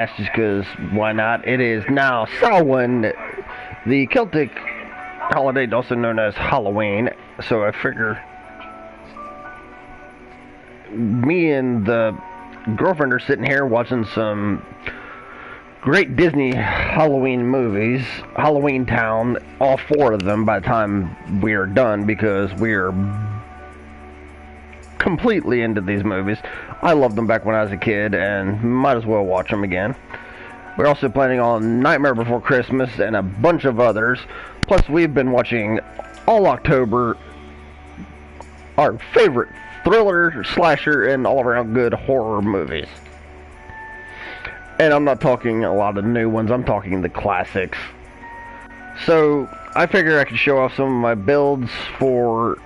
That's just because, why not? It is now Samhain, the Celtic holiday also known as Halloween. So I figure me and the girlfriend are sitting here watching some great Disney Halloween movies. Halloween Town, all four of them by the time we are done, because we are completely into these movies. I loved them back when I was a kid and might as well watch them again. We're also planning on Nightmare Before Christmas and a bunch of others. Plus, we've been watching all October our favorite thriller, slasher, and all-around good horror movies. And I'm not talking a lot of new ones, I'm talking the classics. So, I figure I could show off some of my builds for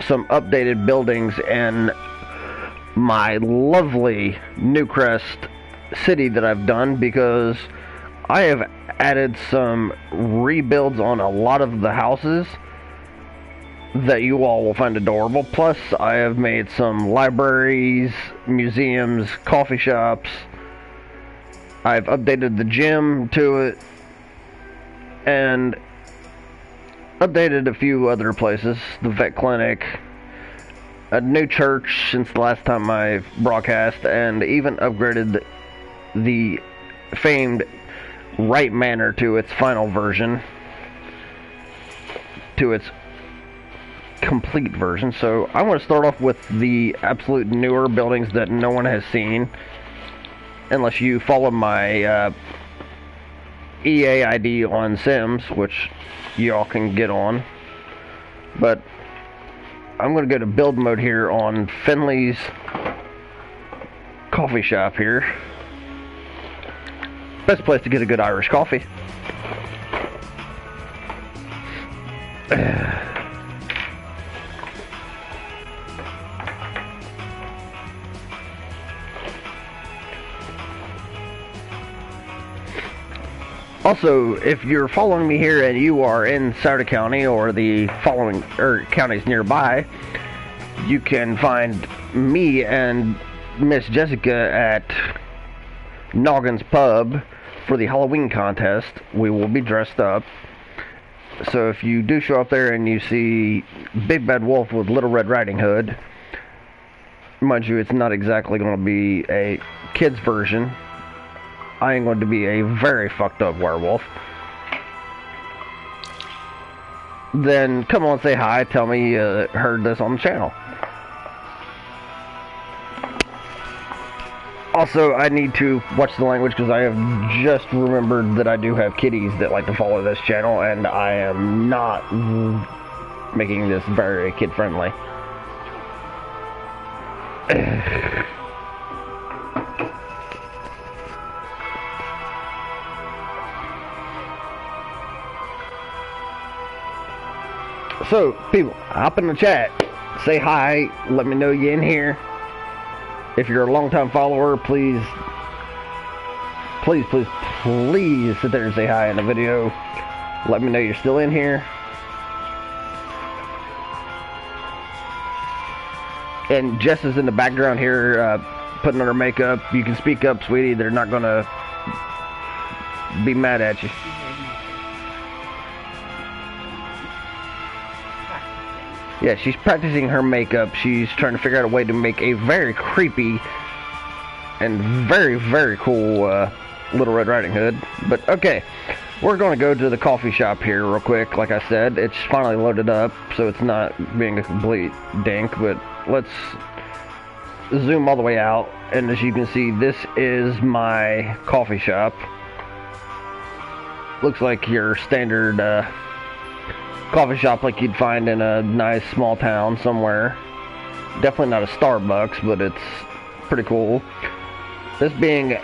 some updated buildings in my lovely NewCrest city that I've done, because I have added some rebuilds on a lot of the houses that you all will find adorable. Plus, I have made some libraries, museums, coffee shops. I've updated the gym to it, and updated a few other places, the vet clinic, a new church since the last time I broadcast, and even upgraded the famed Right Manor to its final version, to its complete version. So I want to start off with the absolute newer buildings that no one has seen, unless you follow my EA ID on Sims, which y'all can get on. But I'm going to go to build mode here on Finley's coffee shop here. Best place to get a good Irish coffee. Also, if you're following me here and you are in Sauter County or the following counties nearby, you can find me and Miss Jessica at Noggin's Pub for the Halloween contest. We will be dressed up. So if you do show up there and you see Big Bad Wolf with Little Red Riding Hood, mind you, it's not exactly going to be a kid's version. I am going to be a very fucked up werewolf. Then come on, say hi, tell me you heard this on the channel. Also, I need to watch the language, because I have just remembered that I do have kitties that like to follow this channel, and I am not making this very kid-friendly. So, people, hop in the chat, say hi, let me know you're in here. If you're a long-time follower, please sit there and say hi in the video. Let me know you're still in here. And Jess is in the background here, putting on her makeup. You can speak up, sweetie. They're not gonna be mad at you. Yeah, she's practicing her makeup. She's trying to figure out a way to make a very creepy and very, very cool Little Red Riding Hood. But, okay, we're going to go to the coffee shop here real quick. Like I said, it's finally loaded up, so it's not being a complete dink. But let's zoom all the way out. And as you can see, this is my coffee shop. Looks like your standard coffee shop like you'd find in a nice small town somewhere. Definitely not a Starbucks, but it's pretty cool. This being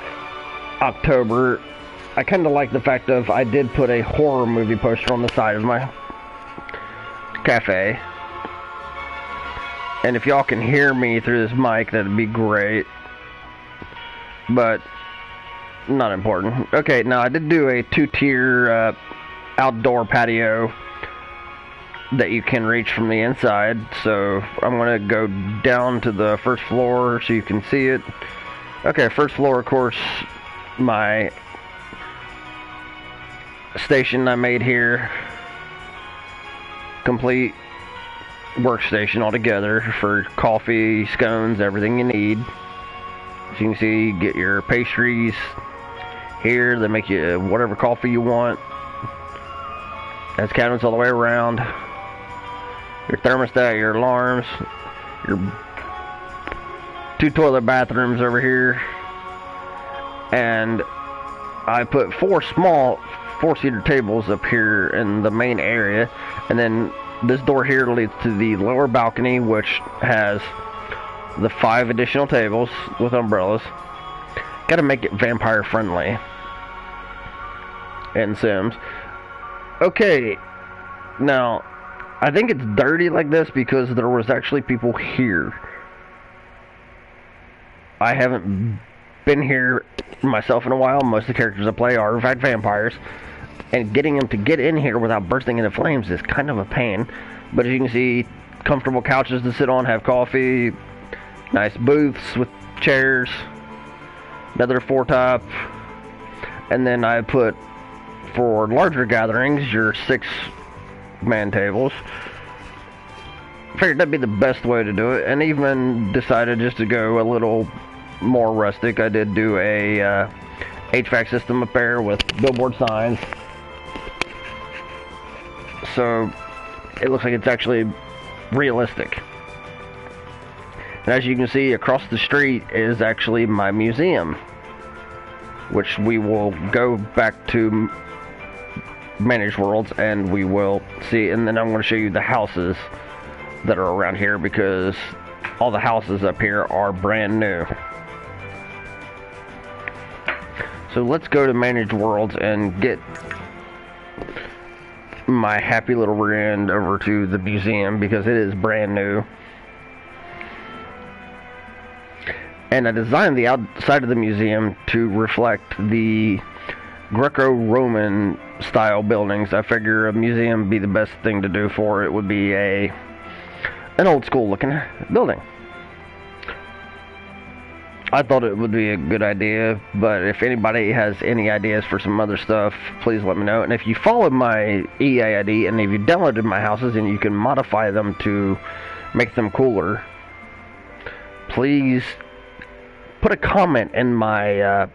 October, I kind of like the fact of I did put a horror movie poster on the side of my cafe. And if y'all can hear me through this mic, that'd be great. But not important. Okay, now I did do a 2-tier outdoor patio that you can reach from the inside, so I'm going to go down to the first floor so you can see it. Okay, first floor, of course, my station I made here. Complete workstation altogether for coffee, scones, everything you need. As you can see, you get your pastries here. They make you whatever coffee you want. Has cabinets all the way around. Your thermostat, your alarms, your 2 toilet bathrooms over here. And I put 4 small 4-seater tables up here in the main area. And then this door here leads to the lower balcony, which has the 5 additional tables with umbrellas. Gotta make it vampire friendly in Sims. Okay, now I think it's dirty like this because there was actually people here. I haven't been here myself in a while. Most of the characters I play are in fact vampires, and getting them to get in here without bursting into flames is kind of a pain. But as you can see, comfortable couches to sit on, have coffee, nice booths with chairs, another 4-top, and then I put, for larger gatherings, your 6-man tables. Figured that'd be the best way to do it, and even decided just to go a little more rustic. I did do a HVAC system up there with billboard signs, so it looks like it's actually realistic. And as you can see, across the street is actually my museum, which we will go back to Managed Worlds and we will see. And then I'm going to show you the houses that are around here, because all the houses up here are brand new. So let's go to Managed Worlds and get my happy little rear end over to the museum, because it is brand new. And I designed the outside of the museum to reflect the Greco-Roman style buildings. I figure a museum would be the best thing to do for it. Would be an old school looking building. I thought it would be a good idea, but if anybody has any ideas for some other stuff, please let me know. And if you follow my EA ID and if you downloaded my houses and you can modify them to make them cooler, please put a comment in my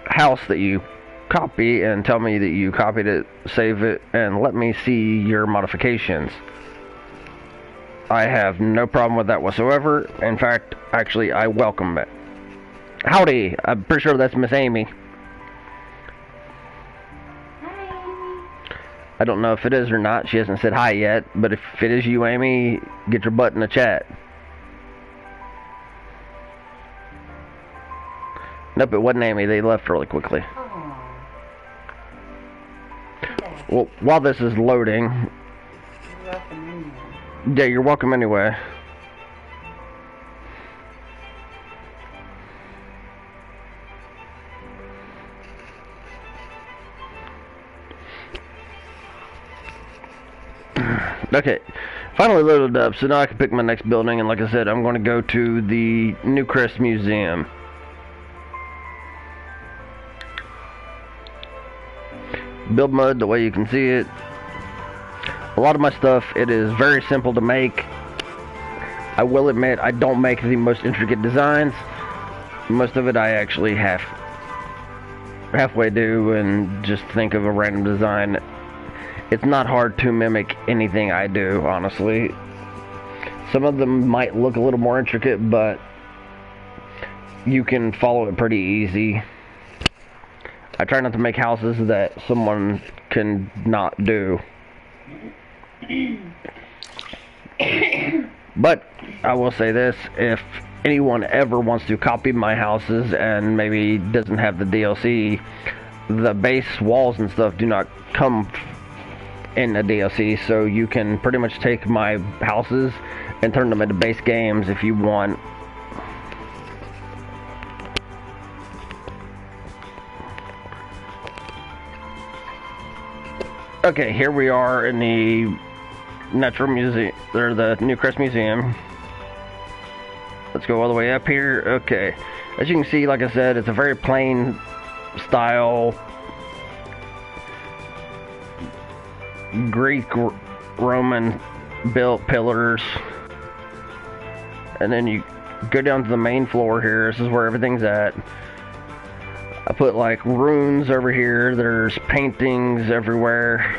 house that you copy and tell me that you copied it, save it, and let me see your modifications. I have no problem with that whatsoever. In fact, actually, I welcome it. Howdy! I'm pretty sure that's Miss Amy. Hi. I don't know if it is or not. She hasn't said hi yet, but if it is you, Amy, get your butt in the chat. Nope, it wasn't Amy. They left really quickly. Oh. Well, while this is loading... You're welcome anyway. Yeah, you're welcome anyway. Okay, finally loaded up, so now I can pick my next building, and like I said, I'm going to go to the NewCrest Museum. Build mode, the way you can see it. A lot of my stuff, it is very simple to make. I will admit, I don't make the most intricate designs. Most of it I actually halfway do and just think of a random design. It's not hard to mimic anything I do, honestly. Some of them might look a little more intricate, but you can follow it pretty easy. I try not to make houses that someone can not do. But I will say this, if anyone ever wants to copy my houses and maybe doesn't have the DLC, the base walls and stuff do not come in a DLC, so you can pretty much take my houses and turn them into base games if you want. Okay, here we are in the Natural Museum, or the NewCrest Museum. Let's go all the way up here. Okay, As you can see, like I said, it's a very plain style Greek Roman built pillars, and then you go down to the main floor here. This is where everything's at. I put like runes over here. There's paintings everywhere.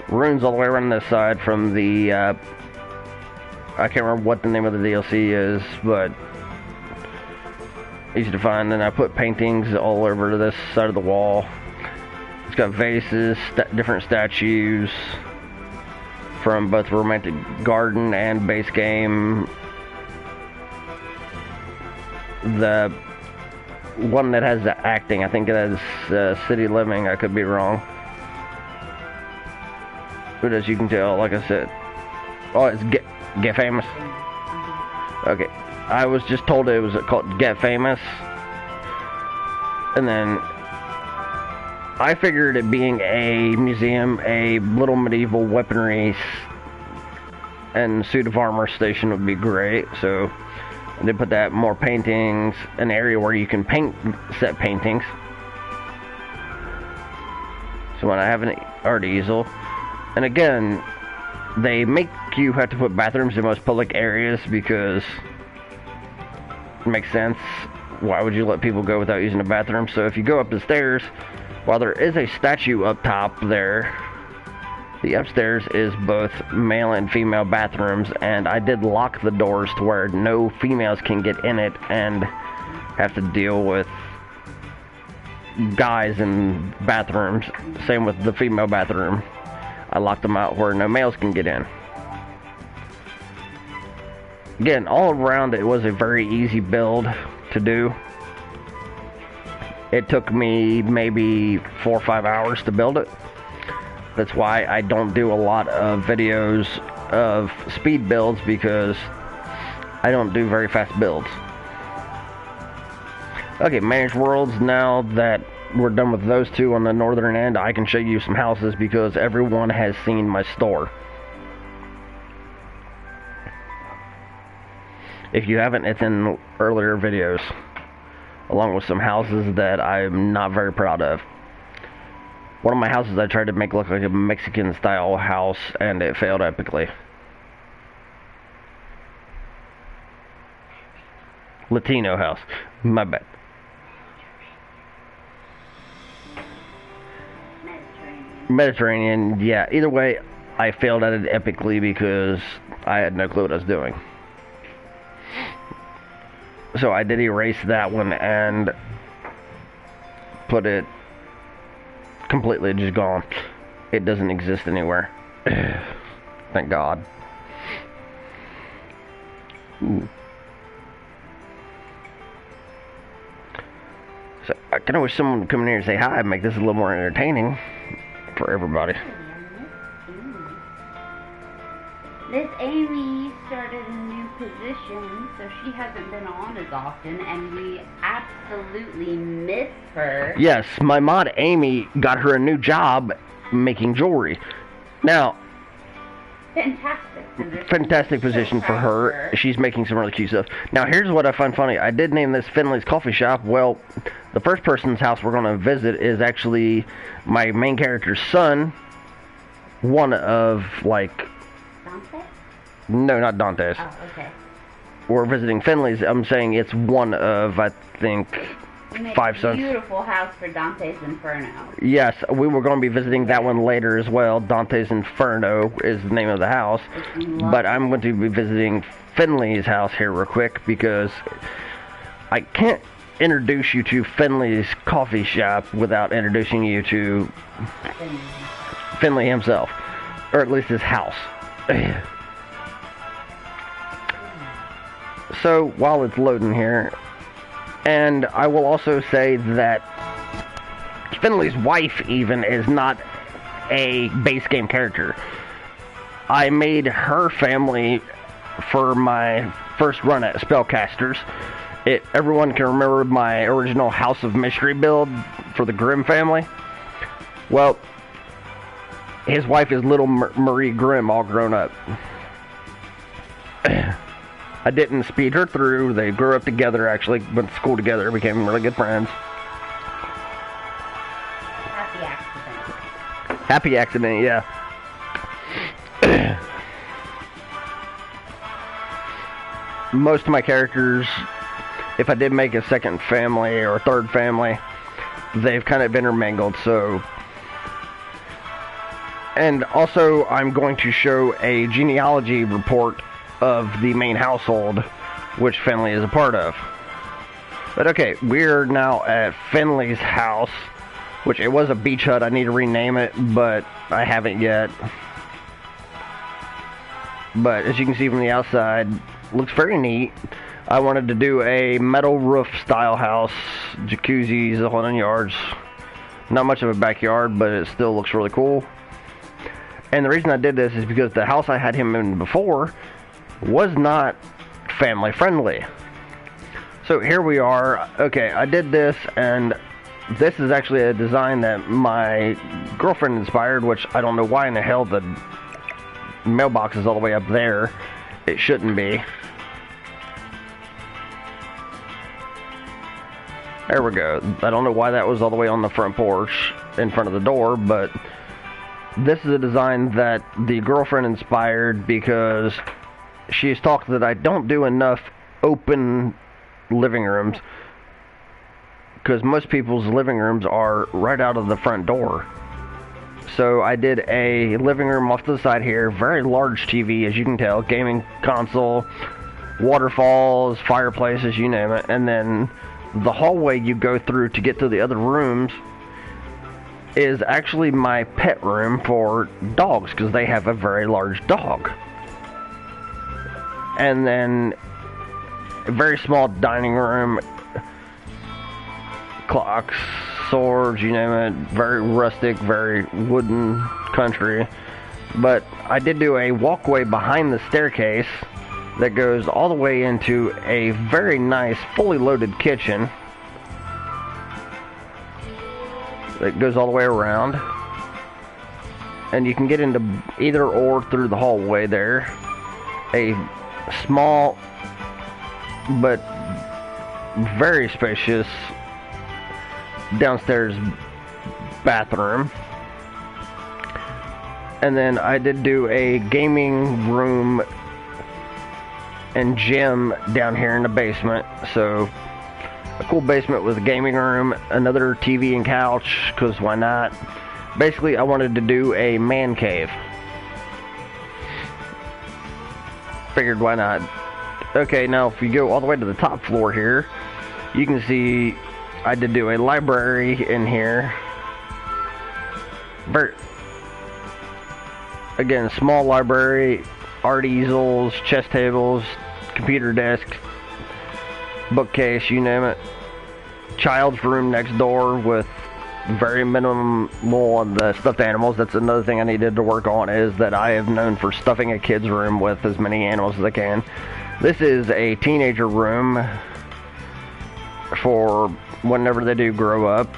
Runes all the way around this side from the I can't remember what the name of the DLC is, but easy to find. And I put paintings all over this side of the wall. It's got vases, different statues from both Romantic Garden and base game. The one that has the acting, I think it has City Living, I could be wrong. But as you can tell, like I said, oh, it's Get Famous. Okay, I was just told it was called Get Famous. And then I figured it being a museum, a little medieval weaponry and suit of armor station would be great. So they put that, more paintings, an area where you can paint set paintings. So when I have an art easel, and again, they make you have to put bathrooms in most public areas because it makes sense. Why would you let people go without using a bathroom? So if you go up the stairs, while there is a statue up top there, the upstairs is both male and female bathrooms, and I did lock the doors to where no females can get in it and have to deal with guys in bathrooms. Same with the female bathroom. I locked them out where no males can get in. Again, all around it was a very easy build to do. It took me maybe 4 or 5 hours to build it. That's why I don't do a lot of videos of speed builds, because I don't do very fast builds. Okay, manage worlds. Now that we're done with those two on the northern end, I can show you some houses because everyone has seen my store. If you haven't, it's in earlier videos, along with some houses that I'm not very proud of. One of my houses I tried to make look like a Mexican style house, and it failed epically. Latino house. My bad. Mediterranean, yeah. Either way, I failed at it epically because I had no clue what I was doing. So I did erase that one and put it completely just gone. It doesn't exist anywhere. Thank God. Ooh. So I kind of wish someone would come in here and say hi and make this a little more entertaining for everybody. Miss Amy started a new position, so she hasn't been on as often, and we absolutely miss her. Yes, my mod Amy got her a new job making jewelry. Now, fantastic position for her. She's making some really cute stuff. Now, here's what I find funny. I did name this Finley's Coffee Shop. Well, the first person's house we're going to visit is actually my main character's son. One of, like... Dante? No, not Dante's. Oh, okay. We're visiting Finley's. I'm saying it's one of, I think, 5 sons. Beautiful house for Dante's Inferno. Yes, we were going to be visiting that one later as well. Dante's Inferno is the name of the house. But I'm going to be visiting Finley's house here real quick because I can't introduce you to Finley's Coffee Shop without introducing you to Finley himself. Or at least his house. So, while it's loading here, and I will also say that Finley's wife even is not a base game character. I made her family for my first run at Spellcasters. Everyone can remember my original House of Mystery build for the Grimm family. Well, his wife is little Marie Grimm all grown up. I didn't speed her through. They grew up together, actually, went to school together, became really good friends. Happy accident. Happy accident, yeah. Most of my characters, if I did make a second family or a third family, they've kind of intermingled, so... And also, I'm going to show a genealogy report of the main household, which Finley is a part of. But okay, we're now at Finley's house, which it was a beach hut. I need to rename it, but I haven't yet. But as you can see from the outside, looks very neat. I wanted to do a metal roof style house, jacuzzis, the whole 9 yards. Not much of a backyard, but it still looks really cool. And the reason I did this is because the house I had him in before was not family friendly. So here we are. Okay, I did this, and this is actually a design that my girlfriend inspired, which I don't know why in the hell the mailbox is all the way up there. It shouldn't be. There we go. I don't know why that was all the way on the front porch in front of the door, but this is a design that the girlfriend inspired because she's talked that I don't do enough open living rooms, because most people's living rooms are right out of the front door. So I did a living room off to the side here, very large TV, as you can tell, gaming console, waterfalls, fireplaces, you name it, and then the hallway you go through to get to the other rooms is actually my pet room for dogs, because they have a very large dog. And then a very small dining room, clocks, swords, you name it, very rustic, very wooden country. But I did do a walkway behind the staircase that goes all the way into a very nice, fully loaded kitchen that goes all the way around. And you can get into either or through the hallway there. A small but very spacious downstairs bathroom. And then I did do a gaming room and gym down here in the basement. So a cool basement with a gaming room, another TV and couch, because why not? Basically, I wanted to do a man cave. Figured why not. Okay, now if you go all the way to the top floor here, you can see I did do a library in here. Again, small library, art easels, chess tables, computer desk, bookcase, you name it. Child's room next door with very minimal on the stuffed animals. That's another thing I needed to work on, is that I have known for stuffing a kid's room with as many animals as I can. This is a teenager room for whenever they do grow up.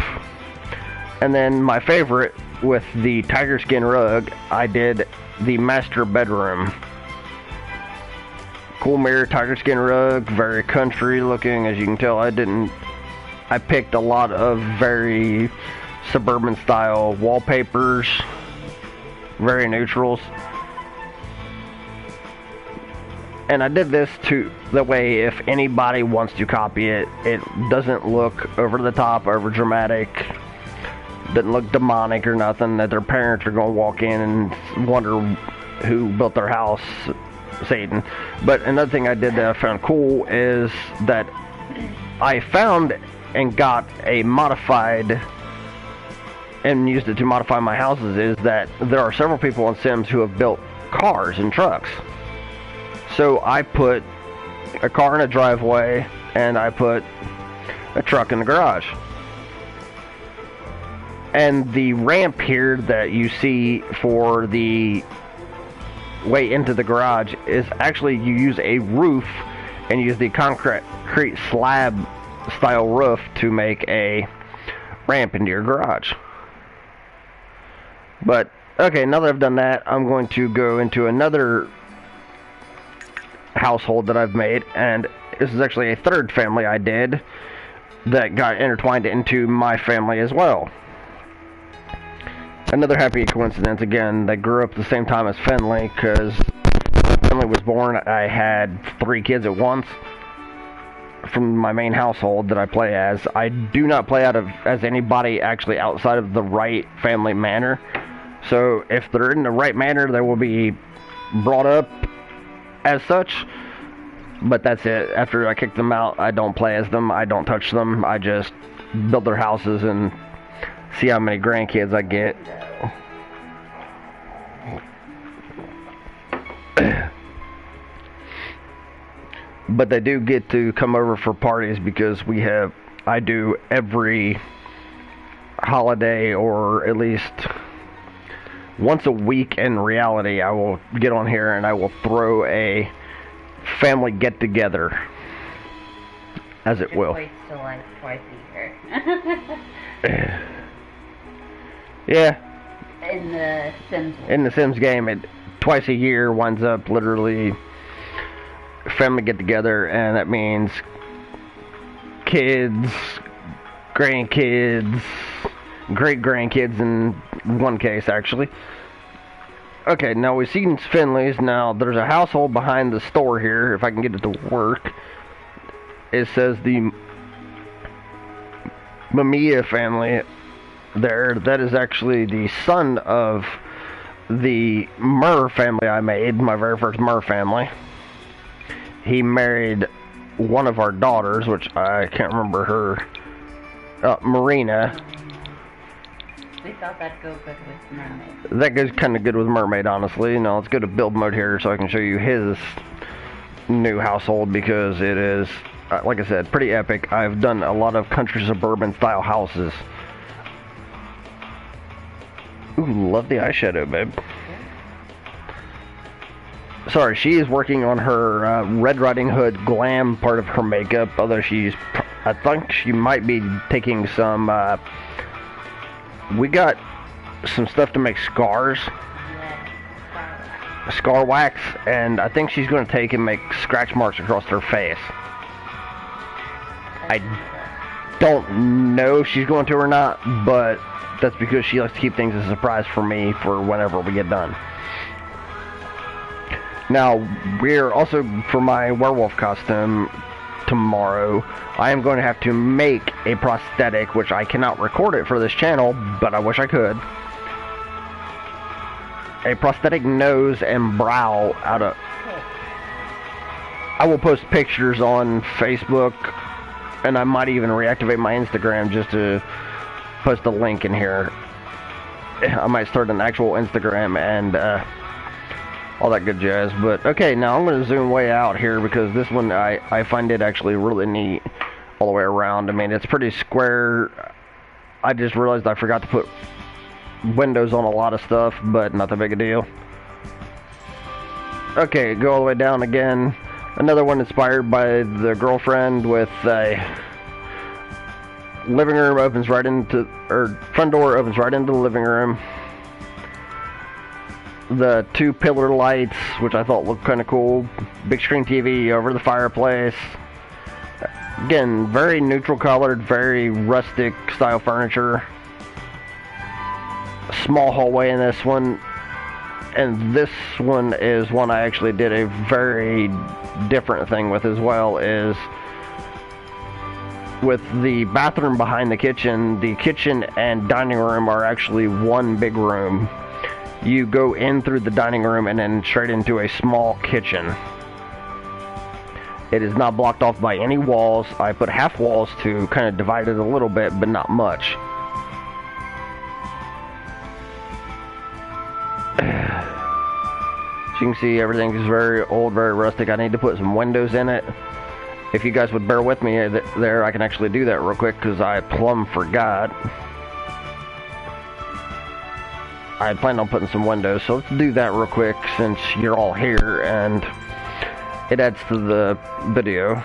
And then my favorite, with the tiger skin rug, I did the master bedroom. Cool mirror, tiger skin rug, very country looking. As you can tell, I picked a lot of very suburban style wallpapers, very neutrals. And I did this to the way if anybody wants to copy it, it doesn't look over the top, over dramatic, doesn't look demonic or nothing, that their parents are going to walk in and wonder who built their house, Satan. But another thing I did that I found cool is that I found and got a modified and used it to modify my houses, is that there are several people on Sims who have built cars and trucks. So I put a car in a driveway and I put a truck in the garage. And the ramp here that you see for the way into the garage is actually, you use a roof and use the concrete slab style roof to make a ramp into your garage. But okay, now that I've done that, I'm going to go into another household that I've made, and this is actually a third family I did that got intertwined into my family as well. Another happy coincidence, again, they grew up at the same time as Finley, because when Finley was born, I had 3 kids at once from my main household that I play as. I do not play as anybody actually outside of the right family manner. So if they're in the right manner, they will be brought up as such. But that's it. After I kick them out, I don't play as them. I don't touch them. I just build their houses and see how many grandkids I get. But they do get to come over for parties because I do every holiday, or at least once a week in reality, I will get on here and I will throw a family get together, as it will. Equates to like twice a year. Yeah. In the Sims. In the Sims game, twice a year winds up literally family get together, and that means kids, grandkids, great grandkids in one case actually. Okay, now we've seen Finley's. Now there's a household behind the store here, if I can get it to work. It says the Mamiya family there. That is actually the son of the Murr family I made, my very first Murr family. He married one of our daughters, which I can't remember her, Marina. We thought that'd go good with Mermaid. That goes kind of good with Mermaid, honestly. You know, let's go to build mode here so I can show you his new household, because it is, like I said, pretty epic. I've done a lot of country suburban style houses. Ooh, love the eyeshadow, babe. Sorry, she is working on her Red Riding Hood glam part of her makeup, although I think she might be taking some, we got some stuff to make scars. Yeah, Scar wax, and I think she's going to take and make scratch marks across her face. I don't know if she's going to or not, but that's because she likes to keep things a surprise for me for whenever we get done. Now, we're also, for my werewolf costume tomorrow, I am going to have to make a prosthetic, which I cannot record it for this channel, but I wish I could. A prosthetic nose and brow out of... I will post pictures on Facebook, and I might even reactivate my Instagram just to post a link in here. I might start an actual Instagram and all that good jazz. But okay, now I'm going to zoom way out here because this one I find it actually really neat all the way around. I mean, it's pretty square. I just realized I forgot to put windows on a lot of stuff, but not that big a deal. Okay, go all the way down again. Another one inspired by the girlfriend, with a living room opens right into, or front door opens right into the living room. The 2 pillar lights, which I thought looked kind of cool. Big screen TV over the fireplace. Again, very neutral colored, very rustic style furniture. Small hallway in this one. And this one is one I actually did a very different thing with as well, is with the bathroom behind the kitchen and dining room are actually one big room. You go in through the dining room and then straight into a small kitchen. It is not blocked off by any walls. I put half walls to kind of divide it a little bit, but not much. As you can see, everything is very old, very rustic. I need to put some windows in it. If you guys would bear with me there, I can actually do that real quick because I plumb forgot. I had planned on putting some windows, so let's do that real quick since you're all here and it adds to the video.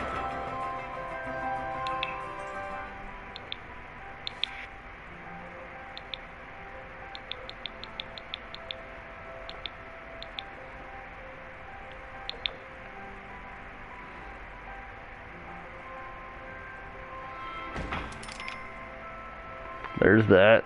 There's that.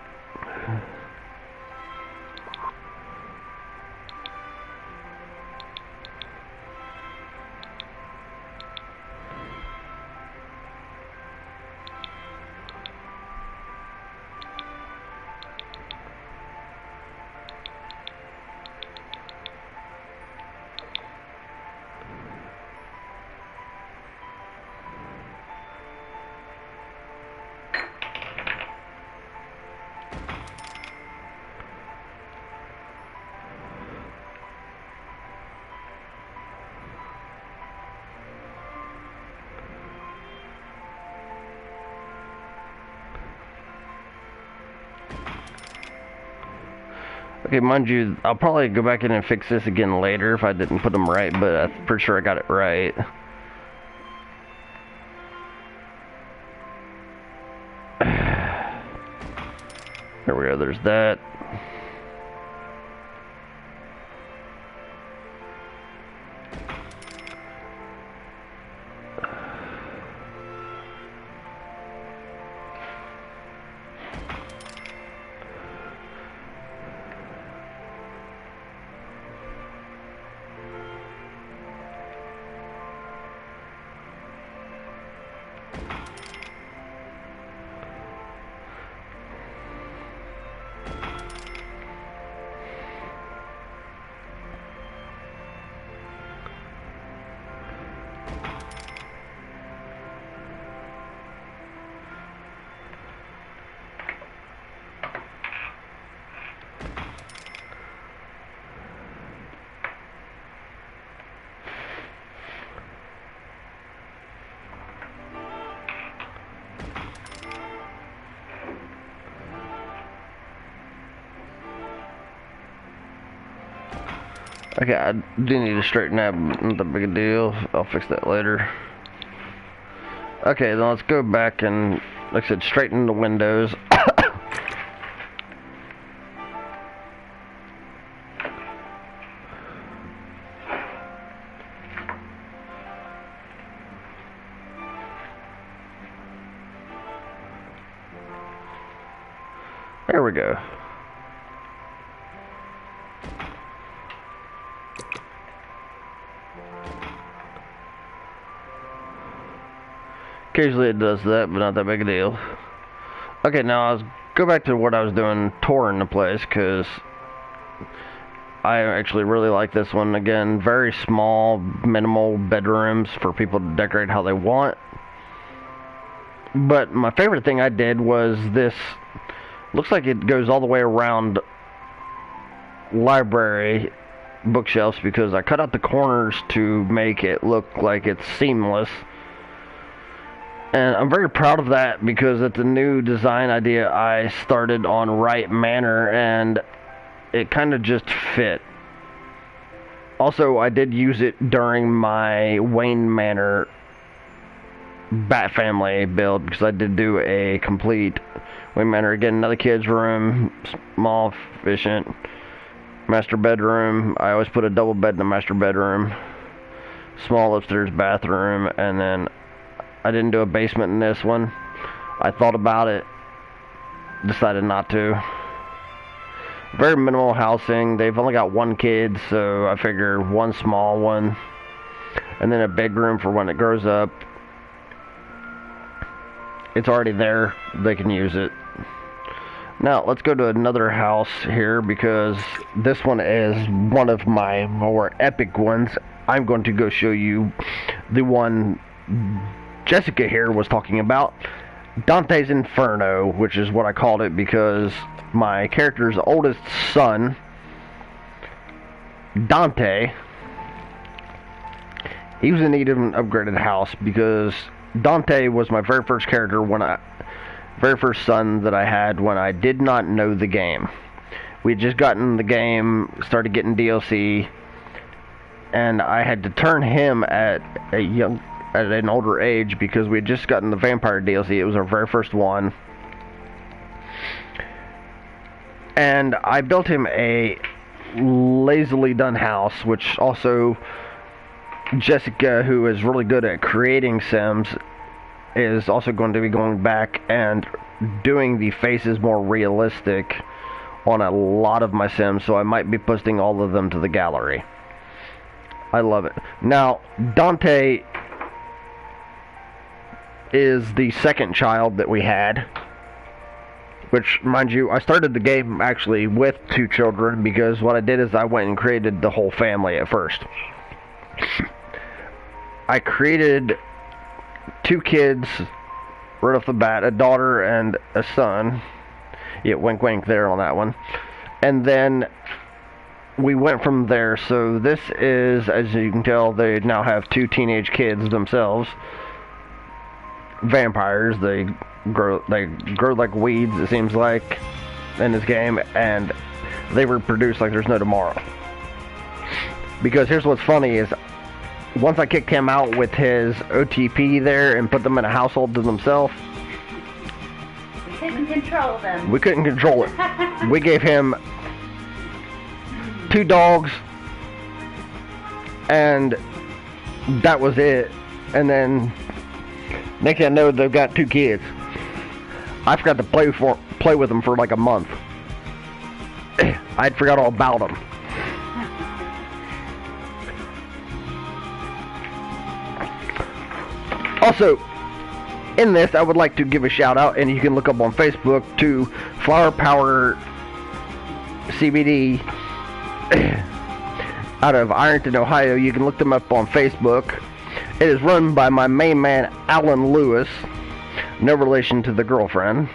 Okay, mind you, I'll probably go back in and fix this again later if I didn't put them right, but I'm pretty sure I got it right. There we go, there's that. Okay, I do need to straighten that, not that big a deal. I'll fix that later. Okay, then let's go back and, like I said, straighten the windows. There we go. Occasionally it does that, but not that big a deal. Okay, now I'll go back to what I was doing, touring the place, because I actually really like this one. Again, very small, minimal bedrooms for people to decorate how they want. But my favorite thing I did was this, looks like it goes all the way around library bookshelves, because I cut out the corners to make it look like it's seamless. And I'm very proud of that, because it's a new design idea I started on Right Manor, and it kind of just fit. Also, I did use it during my Wayne Manor Bat Family build, because I did do a complete Wayne Manor. Again, another kid's room, small, efficient, master bedroom. I always put a double bed in the master bedroom, small upstairs bathroom, and then I didn't do a basement in this one. I thought about it, decided not to. Very minimal housing. They've only got one kid, so I figure one small one, and then a bedroom for when it grows up. It's already there. They can use it. Now, let's go to another house here, because this one is one of my more epic ones. I'm going to go show you the one Jessica here was talking about, Dante's Inferno, which is what I called it because my character's oldest son, Dante, he was in need of an upgraded house, because Dante was my very first character very first son that I had when I did not know the game. We had just gotten the game, started getting DLC, and I had to turn him at an older age, because we had just gotten the vampire DLC. It was our very first one. And I built him a lazily done house, which also Jessica, who is really good at creating Sims, is also going to be going back and doing the faces more realistic on a lot of my Sims, so I might be posting all of them to the gallery. I love it. Now, Dante is the second child that we had, which, mind you, I started the game actually with 2 children, because what I did is I went and created the whole family at first. I created 2 kids right off the bat, a daughter and a son. Yeah, wink wink there on that one. And then we went from there. So this is, as you can tell, they now have 2 teenage kids themselves. Vampires. They grow like weeds, it seems like, in this game, and they reproduce like there's no tomorrow. Because here's what's funny is, once I kicked him out with his OTP there and put them in a household to themselves, we couldn't control them. We couldn't control it. We gave him 2 dogs, and that was it. And then next thing I know, they've got 2 kids. I forgot to play with them for like a month. I'd forgot all about them. Also, in this, I would like to give a shout out, and you can look up on Facebook, to Flower Power CBD out of Ironton, Ohio. You can look them up on Facebook. It is run by my main man, Alan Lewis. No relation to the girlfriend.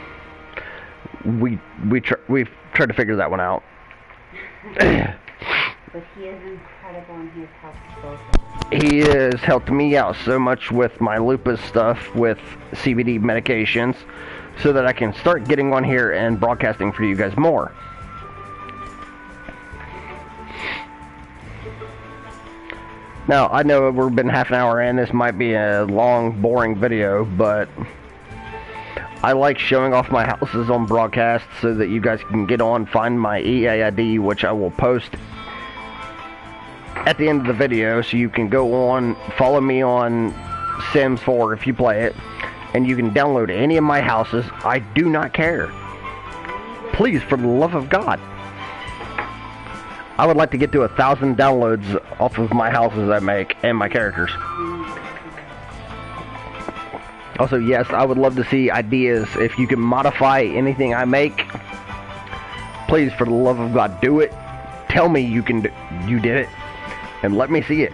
We've tried to figure that one out. But he is incredible, and he has helped both of us. He has helped me out so much with my lupus stuff, with CBD medications, so that I can start getting on here and broadcasting for you guys more. Now, I know we've been half an hour in. This might be a long, boring video, but I like showing off my houses on broadcast so that you guys can get on, find my EAID, which I will post at the end of the video, so you can go on, follow me on Sims 4 if you play it, and you can download any of my houses. I do not care. Please, for the love of God. I would like to get to 1,000 downloads off of my houses I make and my characters. Also, yes, I would love to see ideas. If you can modify anything I make, please, for the love of God, do it. Tell me you did it, and let me see it.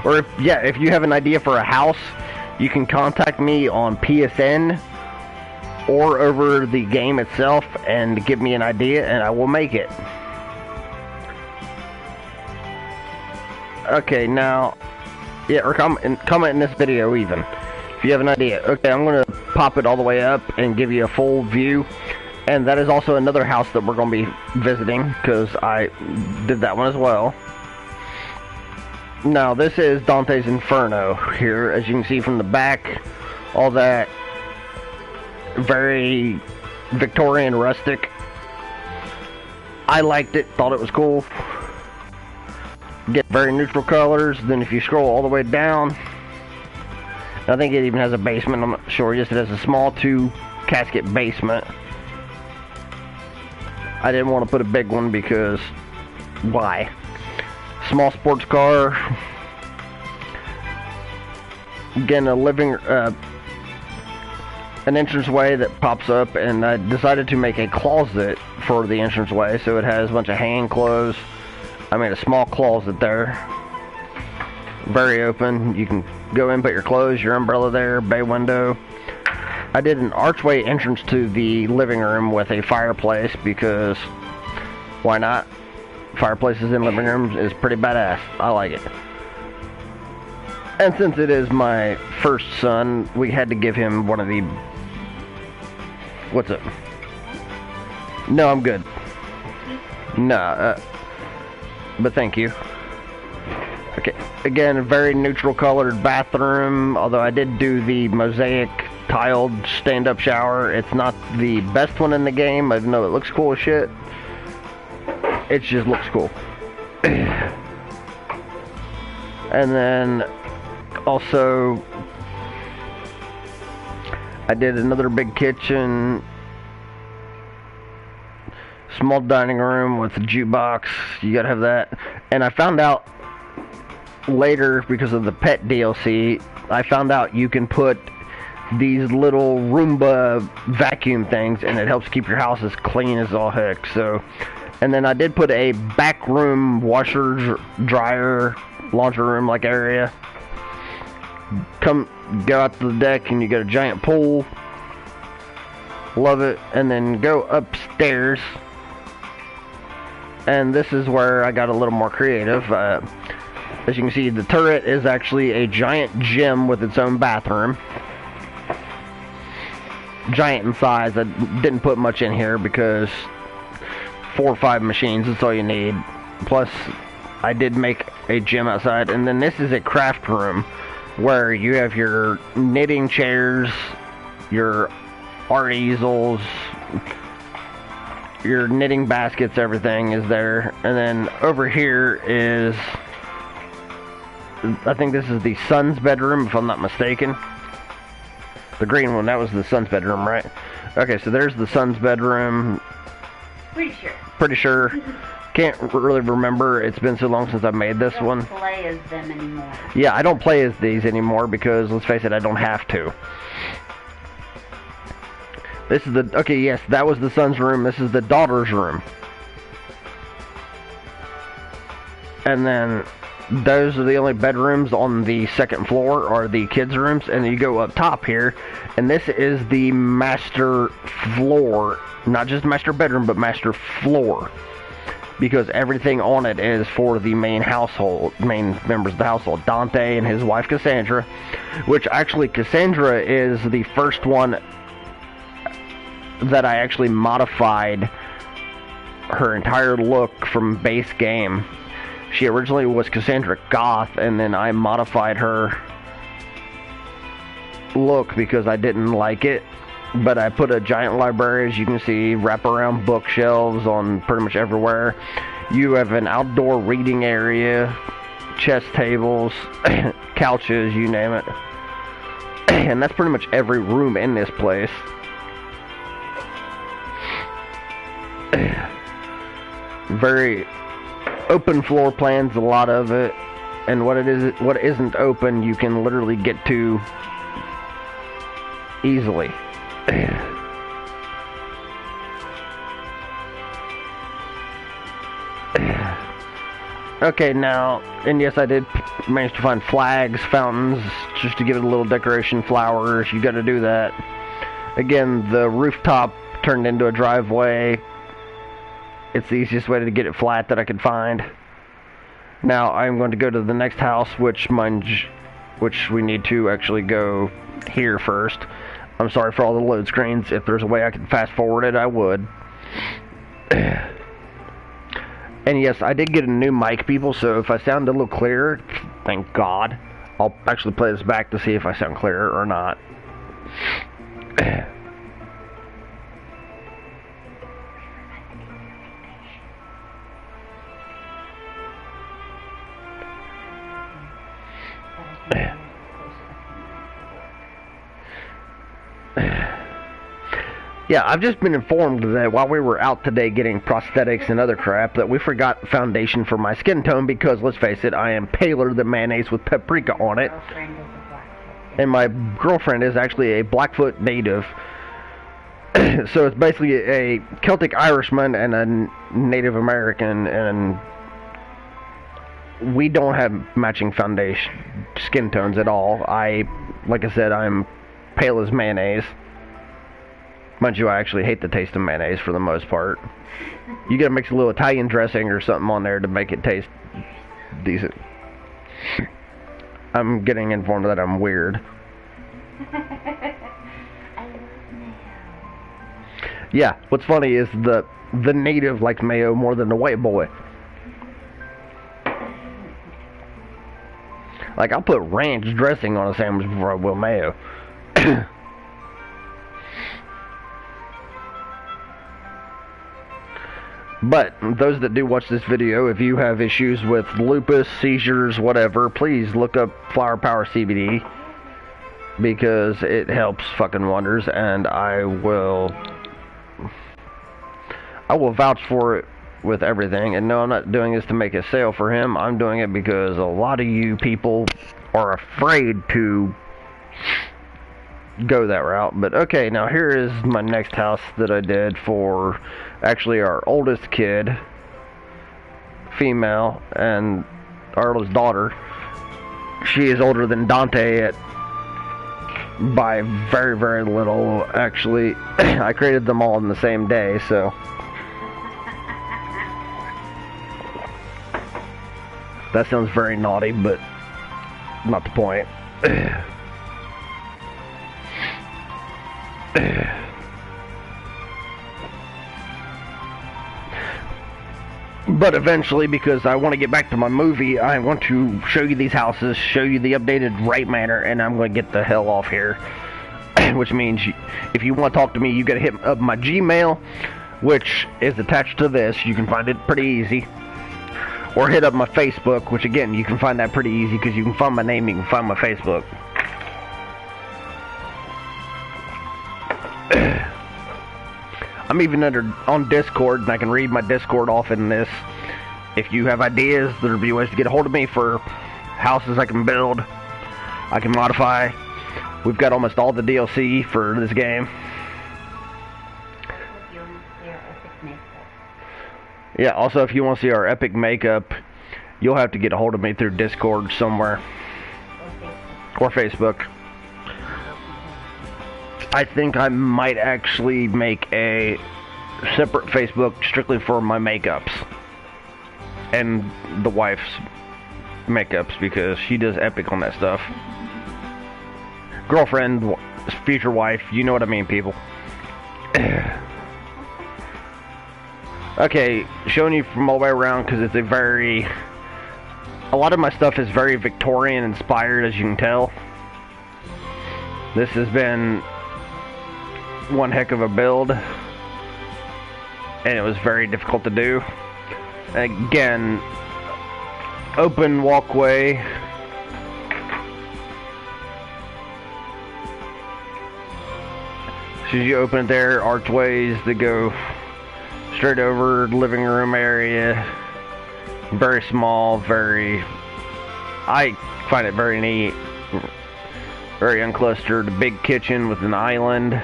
Or if you have an idea for a house, you can contact me on PSN or over the game itself and give me an idea, and I will make it. Okay, now, yeah, or comment in this video even, if you have an idea. Okay, I'm going to pop it all the way up and give you a full view. And that is also another house that we're going to be visiting, because I did that one as well. Now, this is Dante's Inferno here, as you can see from the back. All that very Victorian rustic. I liked it, thought it was cool. Get very neutral colors. Then if you scroll all the way down, I think it even has a basement, I'm not sure. Yes, it has a small 2-casket basement. I didn't want to put a big one because why? Small sports car. Again, a living an entranceway that pops up, and I decided to make a closet for the entranceway, so it has a bunch of hand clothes. I made a small closet there, very open. You can go in, put your clothes, your umbrella there, bay window. I did an archway entrance to the living room with a fireplace, because why not? Fireplaces in living rooms is pretty badass. I like it. And since it is my first son, we had to give him one of the... What's up? No, I'm good. Nah, but thank you. Okay, again, a very neutral colored bathroom, although I did do the mosaic tiled stand-up shower. It's not the best one in the game, even though it looks cool as shit. It just looks cool. And then also I did another big kitchen, small dining room with a jukebox. You gotta have that. And I found out later, because of the pet DLC, I found out you can put these little Roomba vacuum things, and it helps keep your house as clean as all heck. So, and then I did put a back room washer, dryer, laundry room like area. Go out to the deck and you got a giant pool. Love it. And then go upstairs, and this is where I got a little more creative. As you can see, the turret is actually a giant gym with its own bathroom. Giant in size. I didn't put much in here because 4 or 5 machines, that's all you need. Plus, I did make a gym outside. And then this is a craft room where you have your knitting chairs, your art easels, your knitting baskets, everything is there. And then over here is, I think this is the son's bedroom, if I'm not mistaken. The green one, that was the son's bedroom, right? Okay, so there's the son's bedroom. Pretty sure. Can't really remember. It's been so long since I made this one. Don't play as them anymore. Yeah, I don't play as these anymore because, let's face it, I don't have to. This is the, okay, yes, that was the son's room. This is the daughter's room. And then those are the only bedrooms on the second floor, are the kids' rooms. And you go up top here, and this is the master floor. Not just master bedroom, but master floor. Because everything on it is for the main household, main members of the household. Dante and his wife Cassandra. Which actually, Cassandra is the first one that I actually modified her entire look from base game. She originally was Cassandra Goth, and then I modified her look because I didn't like it. But I put a giant library, as you can see, wraparound bookshelves on pretty much everywhere. You have an outdoor reading area, chess tables, couches, you name it. And that's pretty much every room in this place. Very open floor plans, a lot of it, and what isn't open you can literally get to easily. Okay, now, and yes, I did manage to find flags, fountains, just to give it a little decoration, flowers. You got to do that. Again, the rooftop turned into a driveway. It's the easiest way to get it flat that I could find. Now I'm going to go to the next house, which we need to actually go here first. I'm sorry for all the load screens. If there's a way I could fast forward it, I would. And yes, I did get a new mic, people, so if I sound a little clearer, thank God. I'll actually play this back to see if I sound clearer or not. Yeah, I've just been informed that while we were out today getting prosthetics and other crap, that we forgot foundation for my skin tone because, let's face it, I am paler than mayonnaise with paprika on it. And my girlfriend is actually a Blackfoot native. So it's basically a Celtic Irishman and a Native American, and we don't have matching foundation skin tones at all. Like I said, I'm pale as mayonnaise. Mind you, I actually hate the taste of mayonnaise for the most part. You gotta mix a little Italian dressing or something on there to make it taste decent. I'm getting informed that I'm weird. Yeah, what's funny is the native likes mayo more than the white boy. Like, I'll put ranch dressing on a sandwich before I will mayo. But those that do watch this video, if you have issues with lupus, seizures, whatever, please look up Flower Power CBD, because it helps fucking wonders, and I will vouch for it with everything. And no, I'm not doing this to make a sale for him. I'm doing it because a lot of you people are afraid to go that route. But okay, now here is my next house that I did for actually our oldest kid, female, and our oldest daughter. She is older than Dante by very, very little. Actually, I created them all in the same day, so that sounds very naughty, but not the point. But eventually, because I want to get back to my movie, I want to show you these houses, show you the updated right manner, and I'm going to get the hell off here. Which means, if you want to talk to me, you got to hit up my Gmail, which is attached to this. You can find it pretty easy. Or hit up my Facebook, which again, you can find that pretty easy, because you can find my name, you can find my Facebook. I'm even on Discord, and I can read my Discord off in this. If you have ideas, there'll be ways to get a hold of me for houses I can build, I can modify. We've got almost all the DLC for this game. Yeah, also if you want to see our epic makeup, you'll have to get a hold of me through Discord somewhere. Or Facebook. I think I might actually make a separate Facebook strictly for my makeups. And the wife's makeups, because she does epic on that stuff. Girlfriend, future wife, you know what I mean, people. Okay, showing you from all the way around, because it's a lot of my stuff is very Victorian inspired, as you can tell. This has been one heck of a build, and it was very difficult to do. Again, open walkway. As soon as you open it there, archways that go straight over living room area. Very small, I find it very neat. Very unclustered. Big kitchen with an island.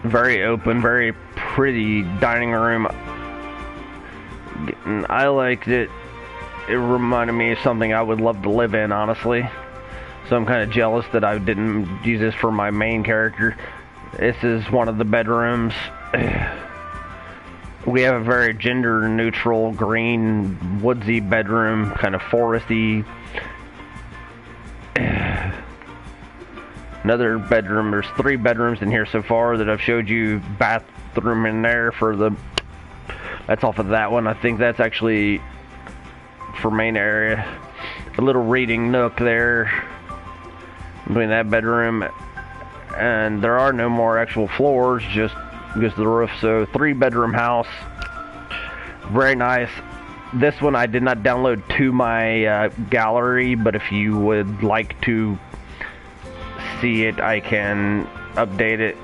Very open, very pretty dining room. I liked it. It reminded me of something I would love to live in, honestly. So I'm kind of jealous that I didn't use this for my main character. This is one of the bedrooms. We have a very gender neutral, green, woodsy bedroom, kind of foresty. Another bedroom. There's 3 bedrooms in here so far that I've showed you. Bathroom in there for the... That's off of that one. I think that's actually for main area. A little reading nook there between that bedroom. And there are no more actual floors, just goes to the roof. So 3-bedroom house. Very nice. This one I did not download to my gallery, but if you would like to see it, I can update it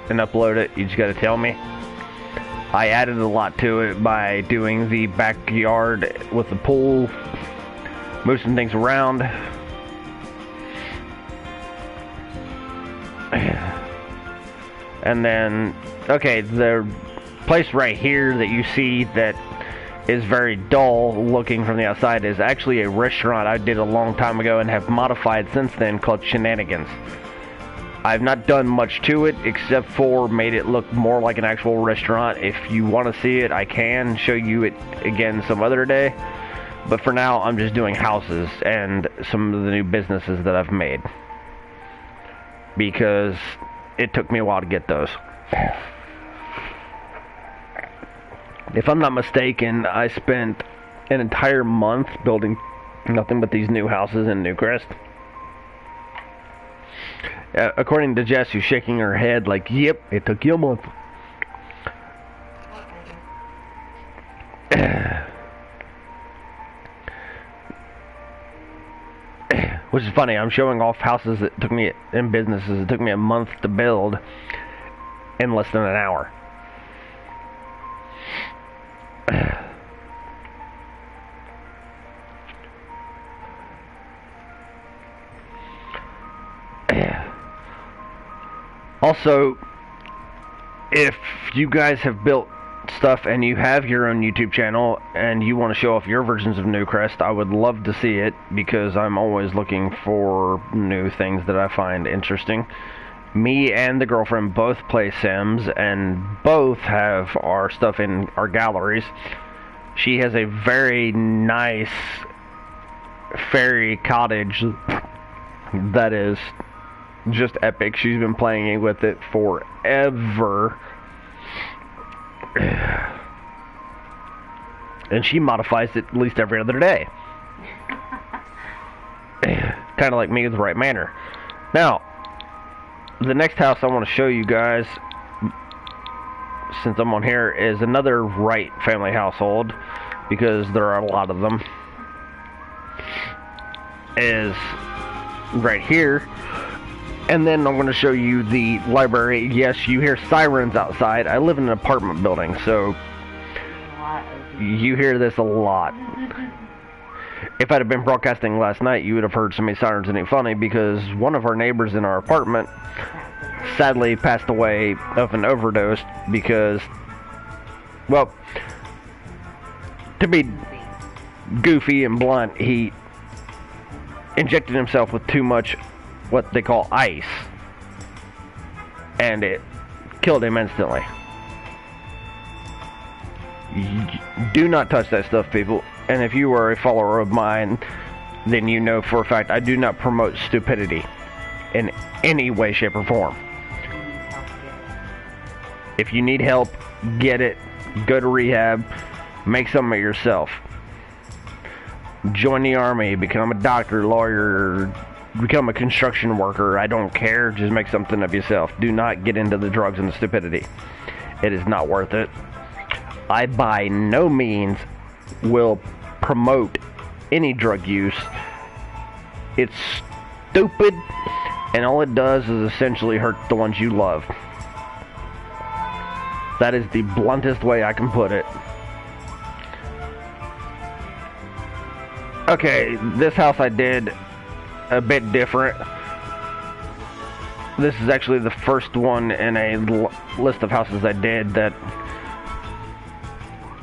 and upload it. You just gotta tell me. I added a lot to it by doing the backyard with the pool, moving some things around. And then, okay, the place right here that you see that is very dull looking from the outside is actually a restaurant I did a long time ago and have modified since then, called Shenanigans. I've not done much to it except for made it look more like an actual restaurant. If you want to see it, I can show you it again some other day. But for now, I'm just doing houses and some of the new businesses that I've made, because it took me a while to get those. If I'm not mistaken, I spent an entire month building nothing but these new houses in NewCrest. According to Jess, who's shaking her head like, yep, it took you a month. Which is funny, I'm showing off houses that took me, in businesses, it took me a month to build in less than an hour. Also, if you guys have built stuff and you have your own YouTube channel and you want to show off your versions of NewCrest, I would love to see it, because I'm always looking for new things that I find interesting. Me and the girlfriend both play Sims and both have our stuff in our galleries. She has a very nice fairy cottage that is just epic. She's been playing with it forever. And she modifies it at least every other day. Kind of like me with the right manner. Now, the next house I want to show you guys, since I'm on here, is another Wright family household, because there are a lot of them. Is right here. And then I'm going to show you the library. Yes, you hear sirens outside. I live in an apartment building, so you hear this a lot. If I'd have been broadcasting last night, you would have heard so many sirens. It ain't funny, because one of our neighbors in our apartment sadly passed away of an overdose because, well, to be goofy and blunt, he injected himself with too much what they call ice, and it killed him instantly. Do not touch that stuff, people. And if you are a follower of mine, then you know for a fact I do not promote stupidity in any way, shape, or form. If you need help, get it. Go to rehab. Make something of yourself. Join the army. Become a doctor, lawyer, become a construction worker. I don't care. Just make something of yourself. Do not get into the drugs and the stupidity. It is not worth it. I by no means will promote any drug use. It's stupid, and all it does is essentially hurt the ones you love. That is the bluntest way I can put it. Okay, this house I did a bit different. This is actually the first one in a list of houses I did that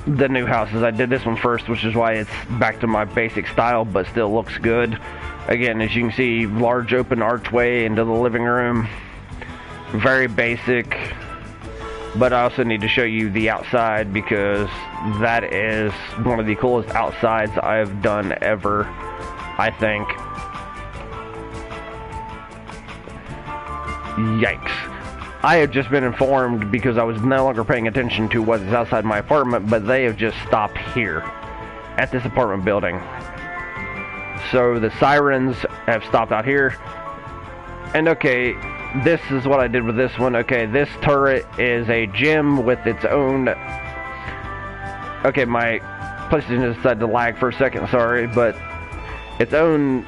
the new houses. I did this one first, which is why it's back to my basic style, but still looks good. Again, as you can see, large open archway into the living room. Very basic, but I also need to show you the outside, because that is one of the coolest outsides I've done ever, I think. Yikes. I have just been informed, because I was no longer paying attention to what is outside my apartment, but they have just stopped here at this apartment building. So the sirens have stopped out here. And okay, this is what I did with this one. Okay, this turret is a gym with its own... Okay, my PlayStation decided to lag for a second, sorry, but its own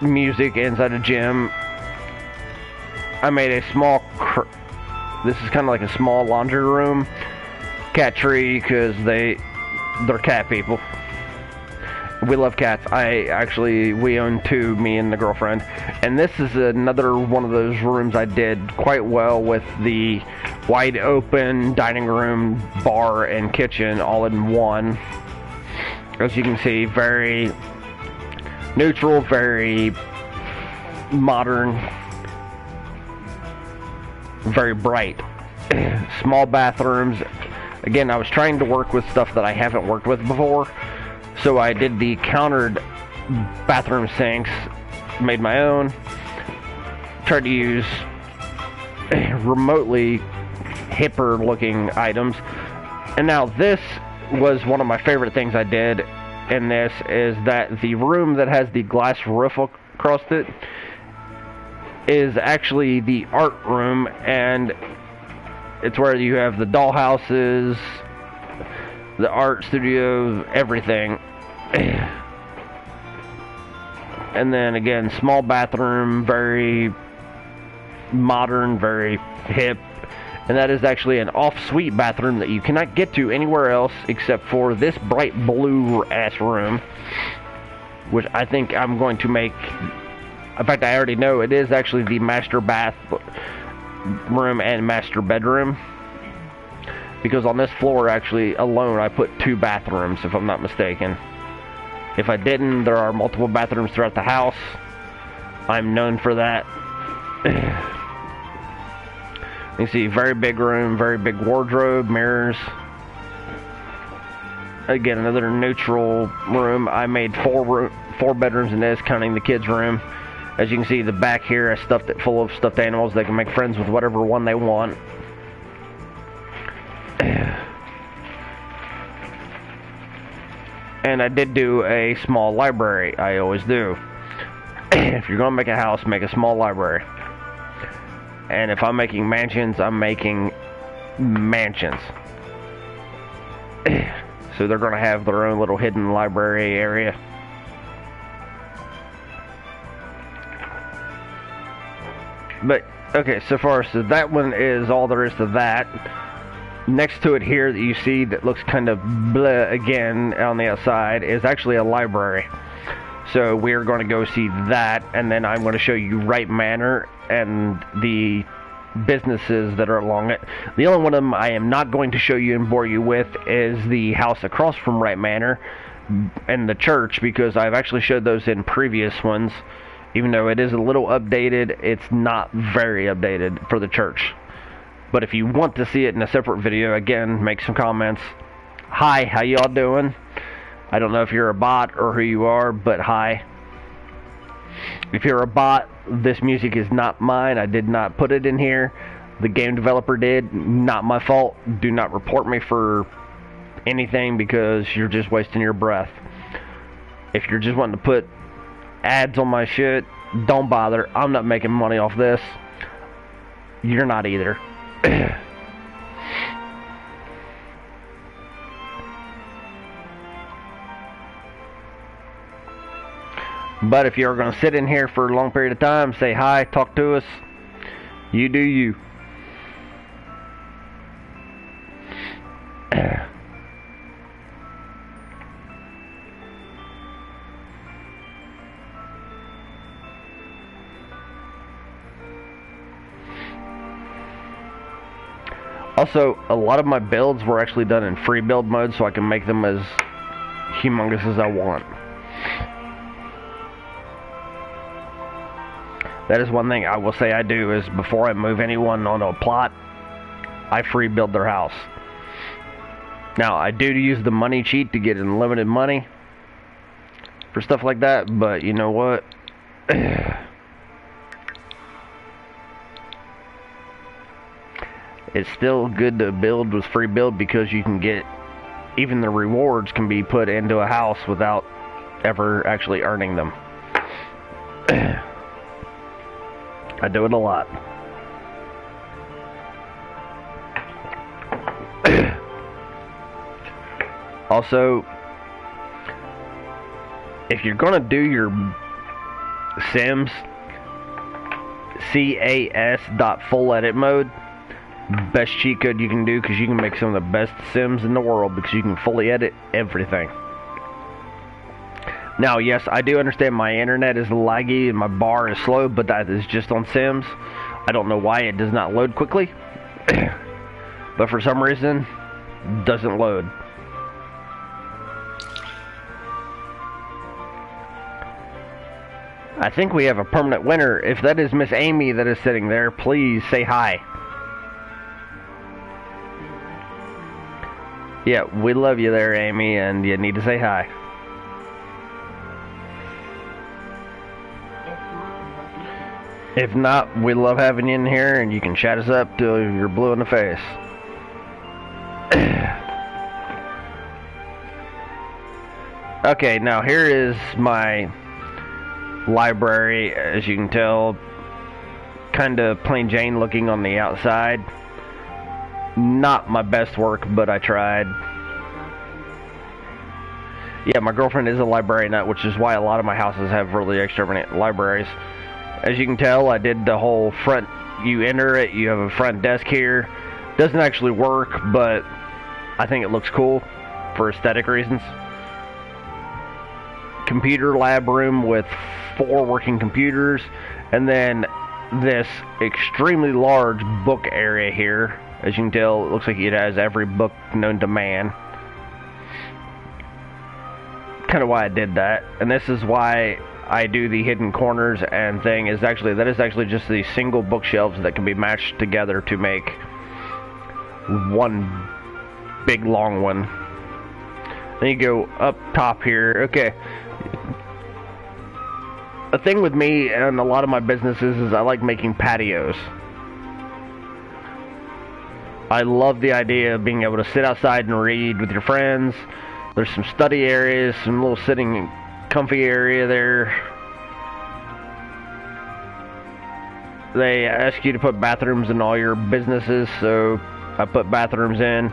music inside a gym. I made a small... This is kind of like a small laundry room. Cat tree, because they're cat people. We love cats. We own two, me and the girlfriend. And this is another one of those rooms I did quite well, with the wide open dining room, bar, and kitchen all in one. As you can see, very neutral, very modern, very bright. Small bathrooms. Again, I was trying to work with stuff that I haven't worked with before. So I did the countered bathroom sinks, made my own, tried to use remotely hipper looking items. And now this was one of my favorite things I did in this, is that the room that has the glass roof across it, is actually the art room, and it's where you have the dollhouses, the art studio, everything. And then again, small bathroom, very modern, very hip. And that is actually an off-suite bathroom that you cannot get to anywhere else except for this bright blue ass room, which I think I'm going to make. In fact, I already know it is actually the master bath room and master bedroom, because on this floor actually alone I put 2 bathrooms, if I'm not mistaken. If I didn't, there are multiple bathrooms throughout the house. I'm known for that. You see, very big room, very big wardrobe, mirrors. Again, another neutral room. I made 4 bedrooms in this, counting the kids' room. As you can see, the back here is stuffed it full of stuffed animals. They can make friends with whatever one they want. And I did do a small library. I always do. If you're going to make a house, make a small library. And if I'm making mansions, I'm making mansions. So they're going to have their own little hidden library area. But, okay, so that one is all there is to that. Next to it here that you see that looks kind of bleh again on the outside is actually a library. So we're going to go see that, and then I'm going to show you Wright Manor and the businesses that are along it. The only one of them I am not going to show you and bore you with is the house across from Wright Manor and the church, because I've actually showed those in previous ones. Even though it is a little updated, it's not very updated for the church. But if you want to see it in a separate video, again, make some comments. Hi, how y'all doing? I don't know if you're a bot or who you are, but hi. If you're a bot, this music is not mine. I did not put it in here. The game developer did. Not my fault. Do not report me for anything, because you're just wasting your breath. If you're just wanting to put ads on my shit, don't bother. I'm not making money off this. You're not either. But if you're going to sit in here for a long period of time, say hi, talk to us, you do you. Also, a lot of my builds were actually done in free build mode, so I can make them as humongous as I want. That is one thing I will say I do, is before I move anyone onto a plot, I free build their house. Now, I do use the money cheat to get unlimited money for stuff like that, but you know what? It's still good to build with free build, because you can get, even the rewards can be put into a house without ever actually earning them. I do it a lot. Also, if you're gonna do your Sims, CAS.full edit mode, best cheat code you can do, because you can make some of the best Sims in the world, because you can fully edit everything. Now, yes, I do understand my internet is laggy and my bar is slow, but that is just on Sims. I don't know why it does not load quickly, but for some reason, it doesn't load. I think we have a permanent winner. If that is Miss Amy that is sitting there, please say hi. Yeah, we love you there, Amy, and you need to say hi. If not, we love having you in here, and you can chat us up till you're blue in the face. Okay, now here is my library. As you can tell, kind of plain Jane looking on the outside. Not my best work, but I tried. Yeah, my girlfriend is a librarian, which is why a lot of my houses have really extravagant libraries. As you can tell, I did the whole front, you enter it, you have a front desk here. Doesn't actually work, but I think it looks cool for aesthetic reasons. Computer lab room with 4 working computers, and then this extremely large book area here. As you can tell, it looks like it has every book known to man. Kind of why I did that, and this is why I do the hidden corners and thing. That is actually just the single bookshelves that can be matched together to make one big long one. Then you go up top here. Okay. The thing with me and a lot of my businesses is I like making patios. I love the idea of being able to sit outside and read with your friends. There's some study areas, some little sitting comfy area there. They ask you to put bathrooms in all your businesses, so I put bathrooms in.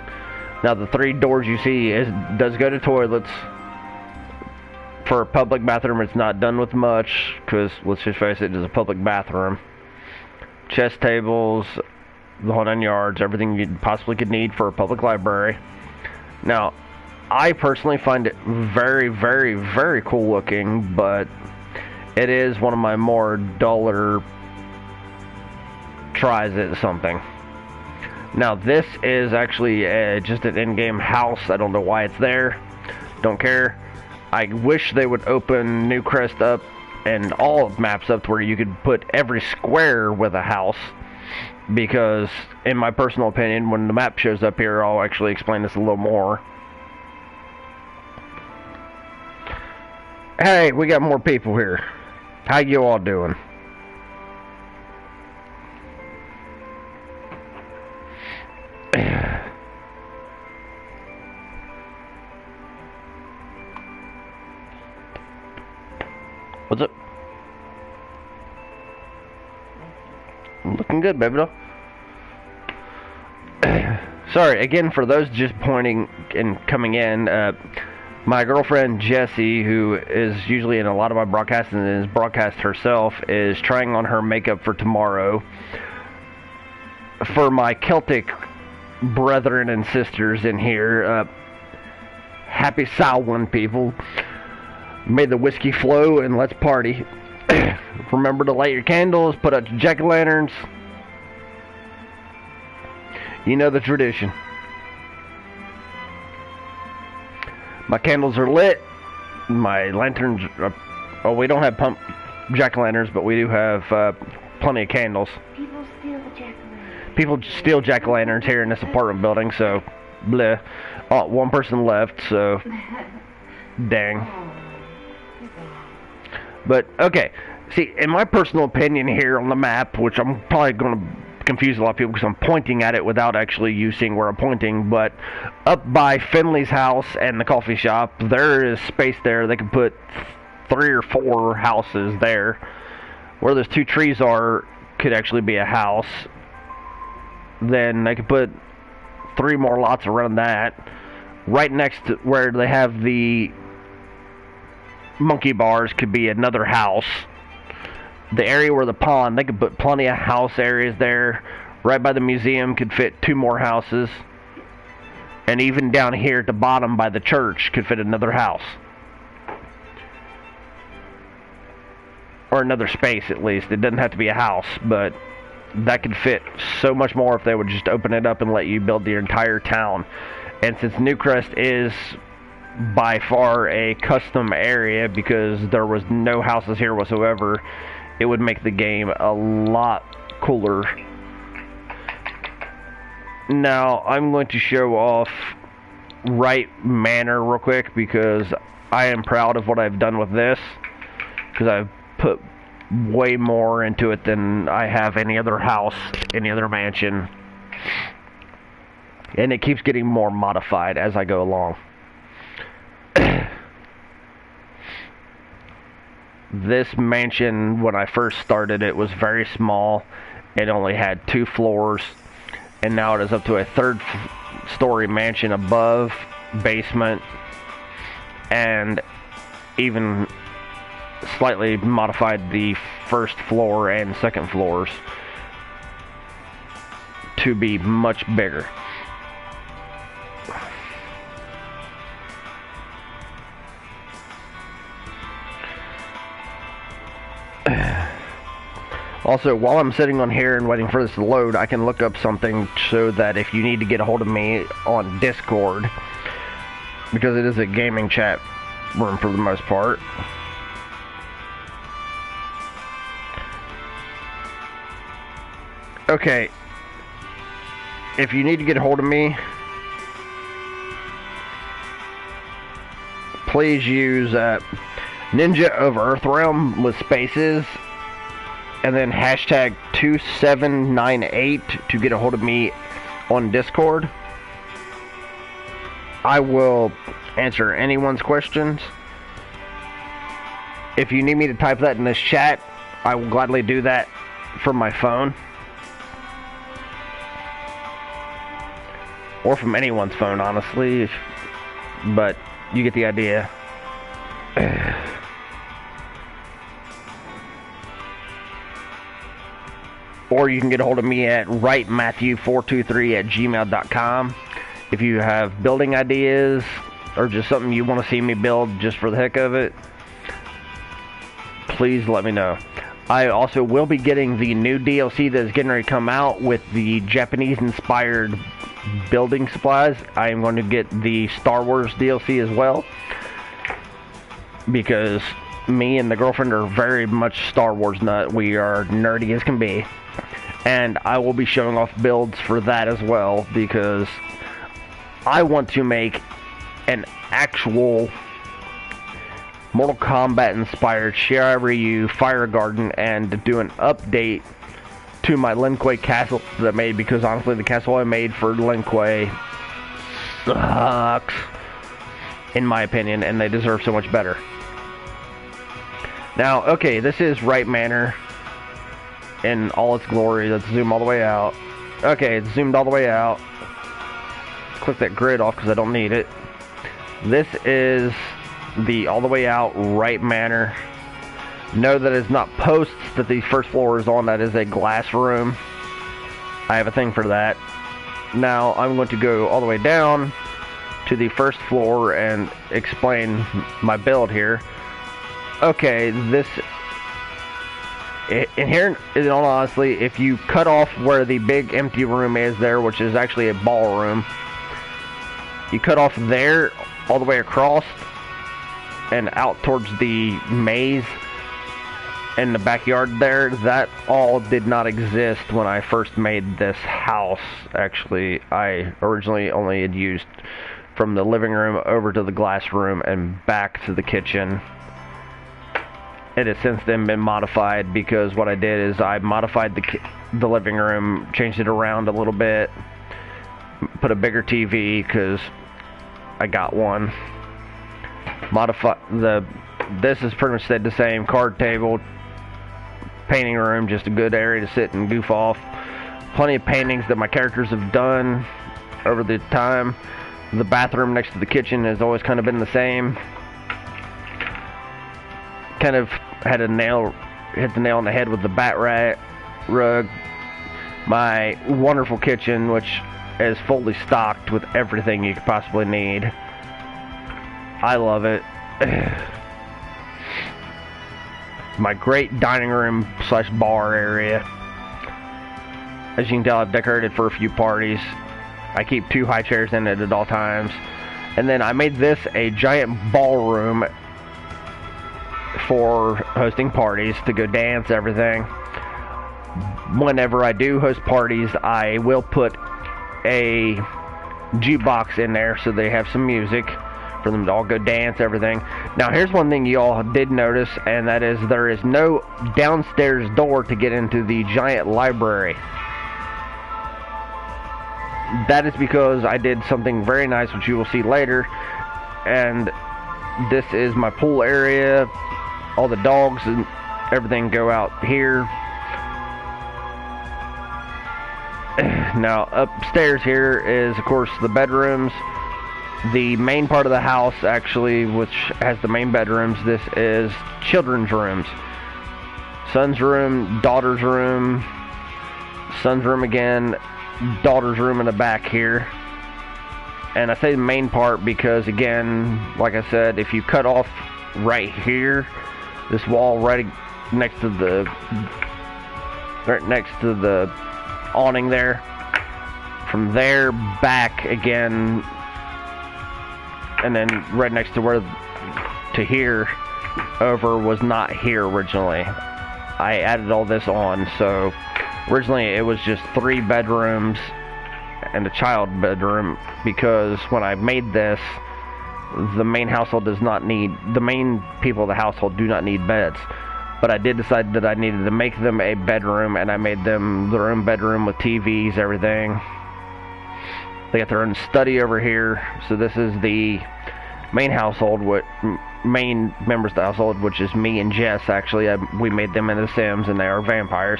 Now the 3 doors you see does go to toilets. For a public bathroom, it's not done with much, because let's just face it, it's a public bathroom. Chess tables, the whole 9 yards, everything you possibly could need for a public library. Now, I personally find it very, very, very cool looking, but it is one of my more duller tries at something. Now, this is actually just an in-game house. I don't know why it's there. Don't care. I wish they would open NewCrest up and all maps up to where you could put every square with a house. Because, in my personal opinion, when the map shows up here, I'll actually explain this a little more. Hey, we got more people here. How you all doing? What's up? Looking good, baby doll. Sorry, again, for those just pointing and coming in, my girlfriend Jessie, who is usually in a lot of my broadcasts and is broadcast herself, is trying on her makeup for tomorrow. For my Celtic brethren and sisters in here, happy Samhain, people. May the whiskey flow and let's party. Remember to light your candles, put out your jack-o'-lanterns. You know the tradition. My candles are lit. My lanterns are... Oh, we don't have pump jack-o'-lanterns, but we do have plenty of candles. People steal the jack-o'-lanterns. People steal jack-o'-lanterns here in this apartment building, so... Bleh. Oh, one person left, so... Dang. But, okay. See, in my personal opinion here on the map, which I'm probably going to confuse a lot of people because I'm pointing at it without actually you seeing where I'm pointing, but up by Finley's house and the coffee shop, there is space there. They can put 3 or 4 houses there. Where those 2 trees are could actually be a house. Then they could put 3 more lots around that. Right next to where they have the monkey bars could be another house. The area where the pond, they could put plenty of house areas there. Right by the museum could fit 2 more houses. And even down here at the bottom by the church could fit another house. Or another space at least. It doesn't have to be a house, but that could fit so much more if they would just open it up and let you build the entire town. And since NewCrest is by far a custom area because there was no houses here whatsoever, it would make the game a lot cooler. Now, I'm going to show off Right Manor real quick because I am proud of what I've done with this, because I've put way more into it than I have any other house, any other mansion, and it keeps getting more modified as I go along. This mansion, when I first started it, was very small. it only had 2 floors, and now it is up to a 3rd-story mansion above, basement, and even slightly modified the 1st floor and 2nd floors to be much bigger. Also, while I'm sitting on here and waiting for this to load, I can look up something so that if you need to get a hold of me on Discord, because it is a gaming chat room for the most part. Okay, if you need to get a hold of me, please use Ninja of Earthrealm with spaces, and then hashtag 2798 to get a hold of me on Discord. I will answer anyone's questions. If you need me to type that in this chat, I will gladly do that from my phone. Or from anyone's phone, honestly. But you get the idea. Or you can get a hold of me at writematthew423@gmail.com. If you have building ideas or just something you want to see me build just for the heck of it, please let me know. I also will be getting the new DLC that is getting ready to come out with the Japanese-inspired building supplies. I am going to get the Star Wars DLC as well, because me and the girlfriend are very much Star Wars nut. We are nerdy as can be. And I will be showing off builds for that as well, because I want to make an actual Mortal Kombat inspired Shirai Ryu Fire Garden and do an update to my Lin Kuei castle that I made, because honestly the castle I made for Lin Kuei sucks, in my opinion, and they deserve so much better. Now, okay, this is Wright Manor in all its glory. Let's zoom all the way out. Okay, it's zoomed all the way out. Click that grid off because I don't need it. This is the all the way out Wright Manor. No, that is not posts that the 1st floor is on. That is a glass room. I have a thing for that. Now I'm going to go all the way down to the 1st floor and explain my build here. Okay, this, and here, in all honesty, if you cut off where the big empty room is there, which is actually a ballroom, you cut off there all the way across and out towards the maze in the backyard there, that all did not exist when I first made this house. Actually, I originally only had used from the living room over to the glass room and back to the kitchen. It has since then been modified, because what I did is I modified the living room, changed it around a little bit, put a bigger TV because I got one. This has pretty much stayed the same. Card table, painting room, just a good area to sit and goof off. Plenty of paintings that my characters have done over the time. The bathroom next to the kitchen has always kind of been the same. Kind of had hit the nail on the head with the bat rat rug. My wonderful kitchen, which is fully stocked with everything you could possibly need. I love it. My great dining room slash bar area. As you can tell, I've decorated for a few parties. I keep 2 high chairs in it at all times. And then I made this a giant ballroom for hosting parties, to go dance, everything. Whenever I do host parties, I will put a jukebox in there so they have some music for them to all go dance, everything. Now, here's one thing you all did notice, and that is there is no downstairs door to get into the giant library. That is because I did something very nice, which you will see later, and this is my pool area. All the dogs and everything go out here. Now, upstairs here is, of course, the bedrooms. The main part of the house, actually, which has the main bedrooms, this is children's rooms. Son's room, daughter's room, son's room again, daughter's room in the back here. And I say the main part because, again, like I said, if you cut off right here, this wall right next to the awning there, from there back again, and then right next to where to here over was not here originally. I added all this on, so originally it was just 3 bedrooms and a child bedroom, because when I made this, the main household does not need, the main people of the household do not need beds. But I did decide that I needed to make them a bedroom, and I made them their own bedroom with TVs, everything. They got their own study over here. So this is the main household, main members of the household, which is me and Jess. Actually, we made them into Sims, and they are vampires.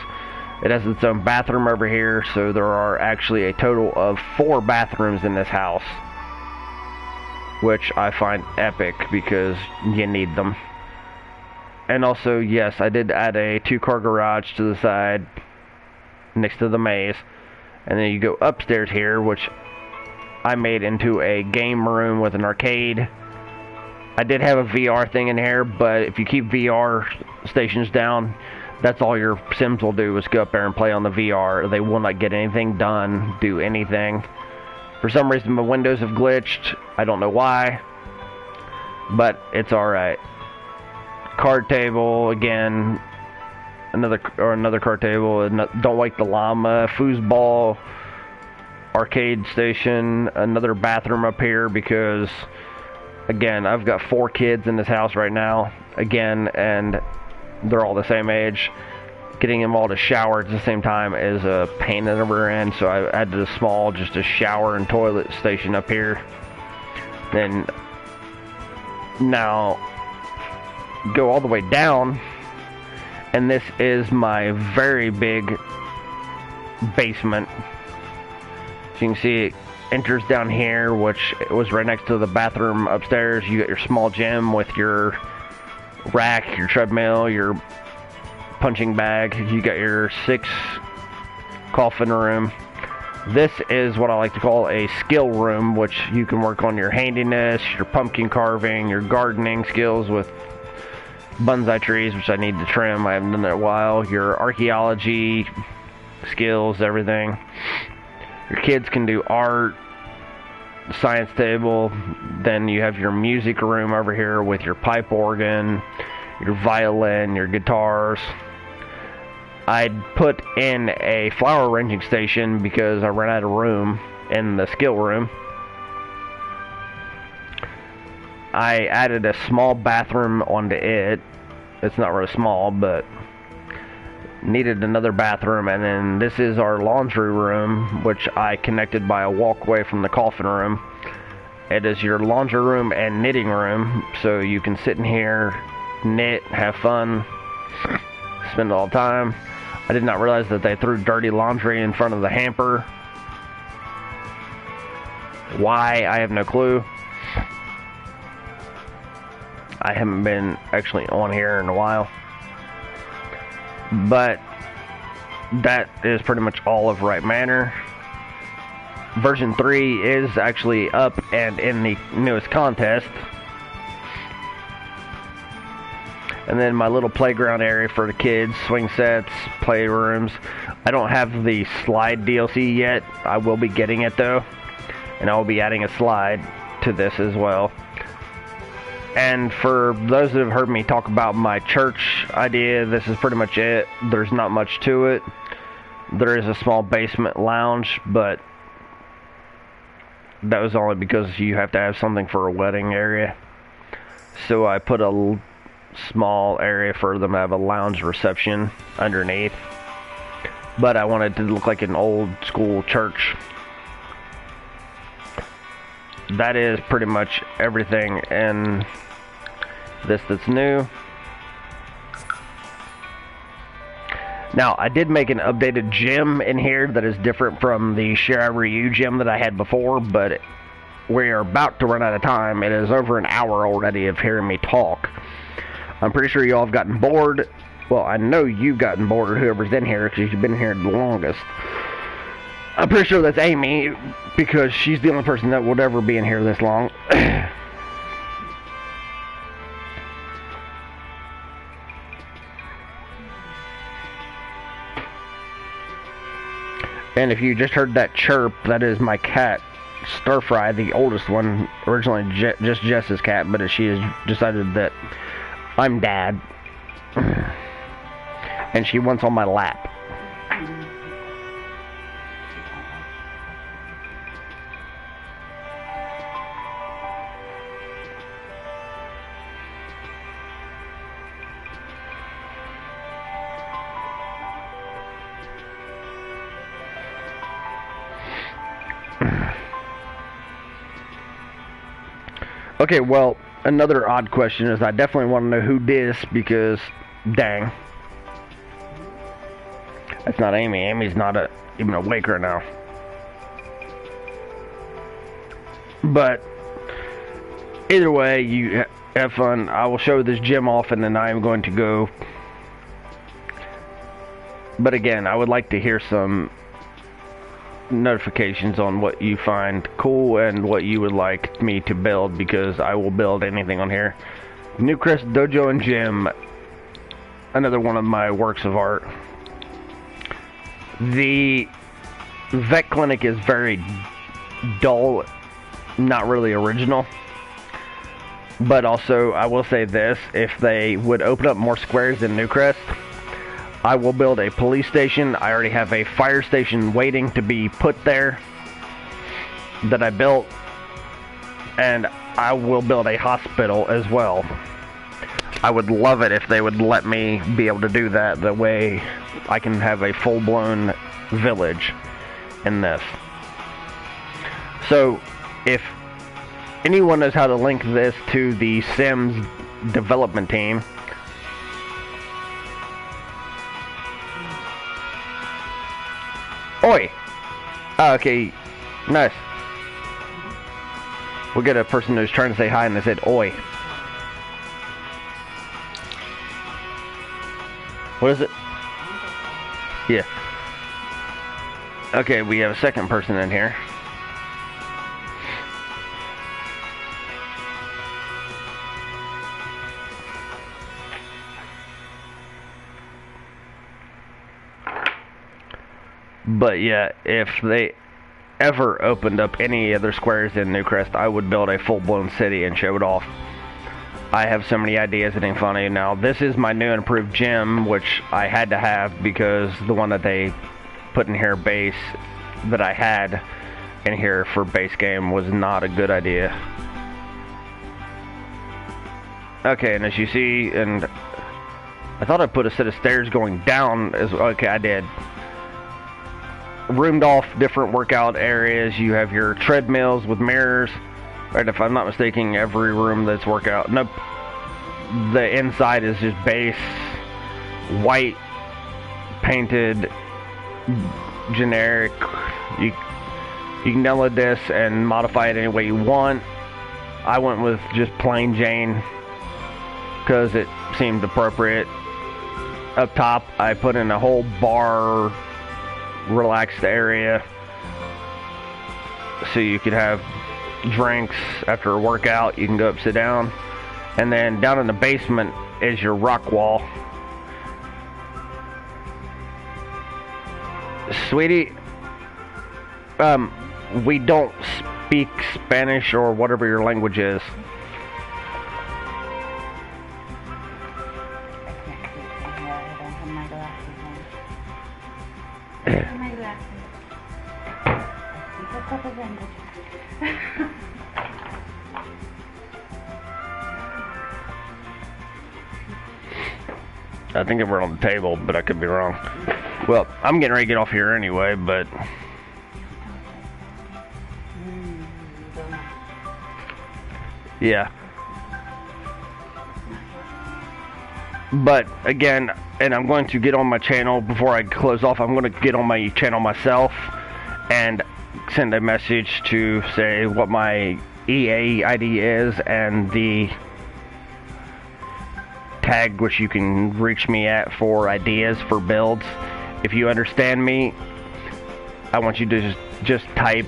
It has its own bathroom over here, so there are actually a total of 4 bathrooms in this house, which I find epic because you need them. And also, yes, I did add a 2-car garage to the side next to the maze. And then you go upstairs here, which I made into a game room with an arcade. I did have a VR thing in here, but if you keep VR stations down, that's all your Sims will do, is go up there and play on the VR. They will not get anything done, do anything. For some reason, my windows have glitched. I don't know why, but it's alright. Card table, again, another card table. Don't Wake the Llama, foosball, arcade station, another bathroom up here because, again, I've got 4 kids in this house right now, again, and they're all the same age. Getting them all to shower at the same time is a pain in the rear end, so I added a small, just a shower and toilet station up here. Then, now, go all the way down, and this is my very big basement. So you can see it enters down here, which was right next to the bathroom upstairs. You got your small gym with your rack, your treadmill, your punching bag. You got your 6 coffin room. This is what I like to call a skill room, which you can work on your handiness, your pumpkin carving, your gardening skills with bonsai trees, which I need to trim. I haven't done that in a while. Your archaeology skills, everything. Your kids can do art, science table. Then you have your music room over here with your pipe organ, your violin, your guitars. I'd put in a flower arranging station because I ran out of room in the skill room. I added a small bathroom onto it. It's not really small, but needed another bathroom. And then this is our laundry room, which I connected by a walkway from the coffin room. It is your laundry room and knitting room, so you can sit in here, knit, have fun, spend all the time. I did not realize that they threw dirty laundry in front of the hamper. Why? I have no clue. I haven't been actually on here in a while. But that is pretty much all of Right Manor. Version 3 is actually up and in the newest contest. And then my little playground area for the kids, swing sets, playrooms. I don't have the slide DLC yet. I will be getting it though. And I will be adding a slide to this as well. And for those that have heard me talk about my church idea, this is pretty much it. There's not much to it. There is a small basement lounge, but that was only because you have to have something for a wedding area. So I put a small area for them to have a lounge reception underneath. But I wanted it to look like an old school church. That is pretty much everything in this that's new. Now, I did make an updated gym in here that is different from the Ryu gym that I had before, but we are about to run out of time. It is over an hour already of hearing me talk. I'm pretty sure you all have gotten bored. Well, I know you've gotten bored, whoever's in here, because you've been here the longest. I'm pretty sure that's Amy, because she's the only person that would ever be in here this long. And if you just heard that chirp, that is my cat, Stir Fry, the oldest one. Originally just Jess's cat, but she has decided that I'm dad. And she wants on my lap. Okay, well, another odd question is I definitely want to know who this, because, dang. That's not Amy. Amy's not even awake right now. But, either way, you have fun. I will show this gym off, and then I am going to go. But again, I would like to hear some notifications on what you find cool and what you would like me to build, because I will build anything on here. NewCrest Dojo and Gym, another one of my works of art. The vet clinic is very dull, not really original. But also, I will say this, if they would open up more squares in NewCrest, I will build a police station. I already have a fire station waiting to be put there that I built. And I will build a hospital as well. I would love it if they would let me be able to do that. That way I can have a full-blown village in this. So, if anyone knows how to link this to the Sims development team, oi! Oh, okay, nice. We'll get a person who's trying to say hi and they said oi. What is it? Yeah. Okay, we have a second person in here. But yeah, if they ever opened up any other squares in NewCrest, I would build a full-blown city and show it off. I have so many ideas, it ain't funny. Now, this is my new and improved gym, which I had to have because the one that they put in here base, that I had in here for base game, was not a good idea. Okay, and as you see, and I thought I put a set of stairs going down as well. Okay, I did. Roomed off different workout areas. You have your treadmills with mirrors. Right, if I'm not mistaken, every room that's workout. Nope. The inside is just base, white, painted, generic. You can download this and modify it any way you want. I went with just plain Jane because it seemed appropriate. Up top, I put in a whole bar, relaxed area, so you could have drinks after a workout. You can go up, sit down, and then down in the basement is your rock wall. Sweetie, we don't speak Spanish or whatever your language is. I think they were on the table, but I could be wrong. Well, I'm getting ready to get off here anyway, but yeah. But again, and I'm going to get on my channel before I close off. I'm going to get on my channel myself and send a message to say what my EA ID is and the tag which you can reach me at for ideas for builds. If you understand me, I want you to just type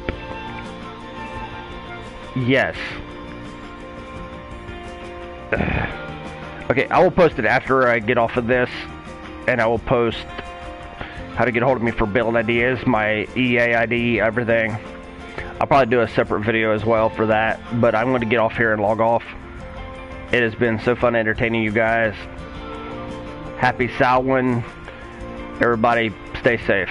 yes. Okay, I will post it after I get off of this, and I will post how to get a hold of me for build ideas, my EA ID, everything. I'll probably do a separate video as well for that, but I'm going to get off here and log off. It has been so fun entertaining you guys. Happy Samhain. Everybody stay safe.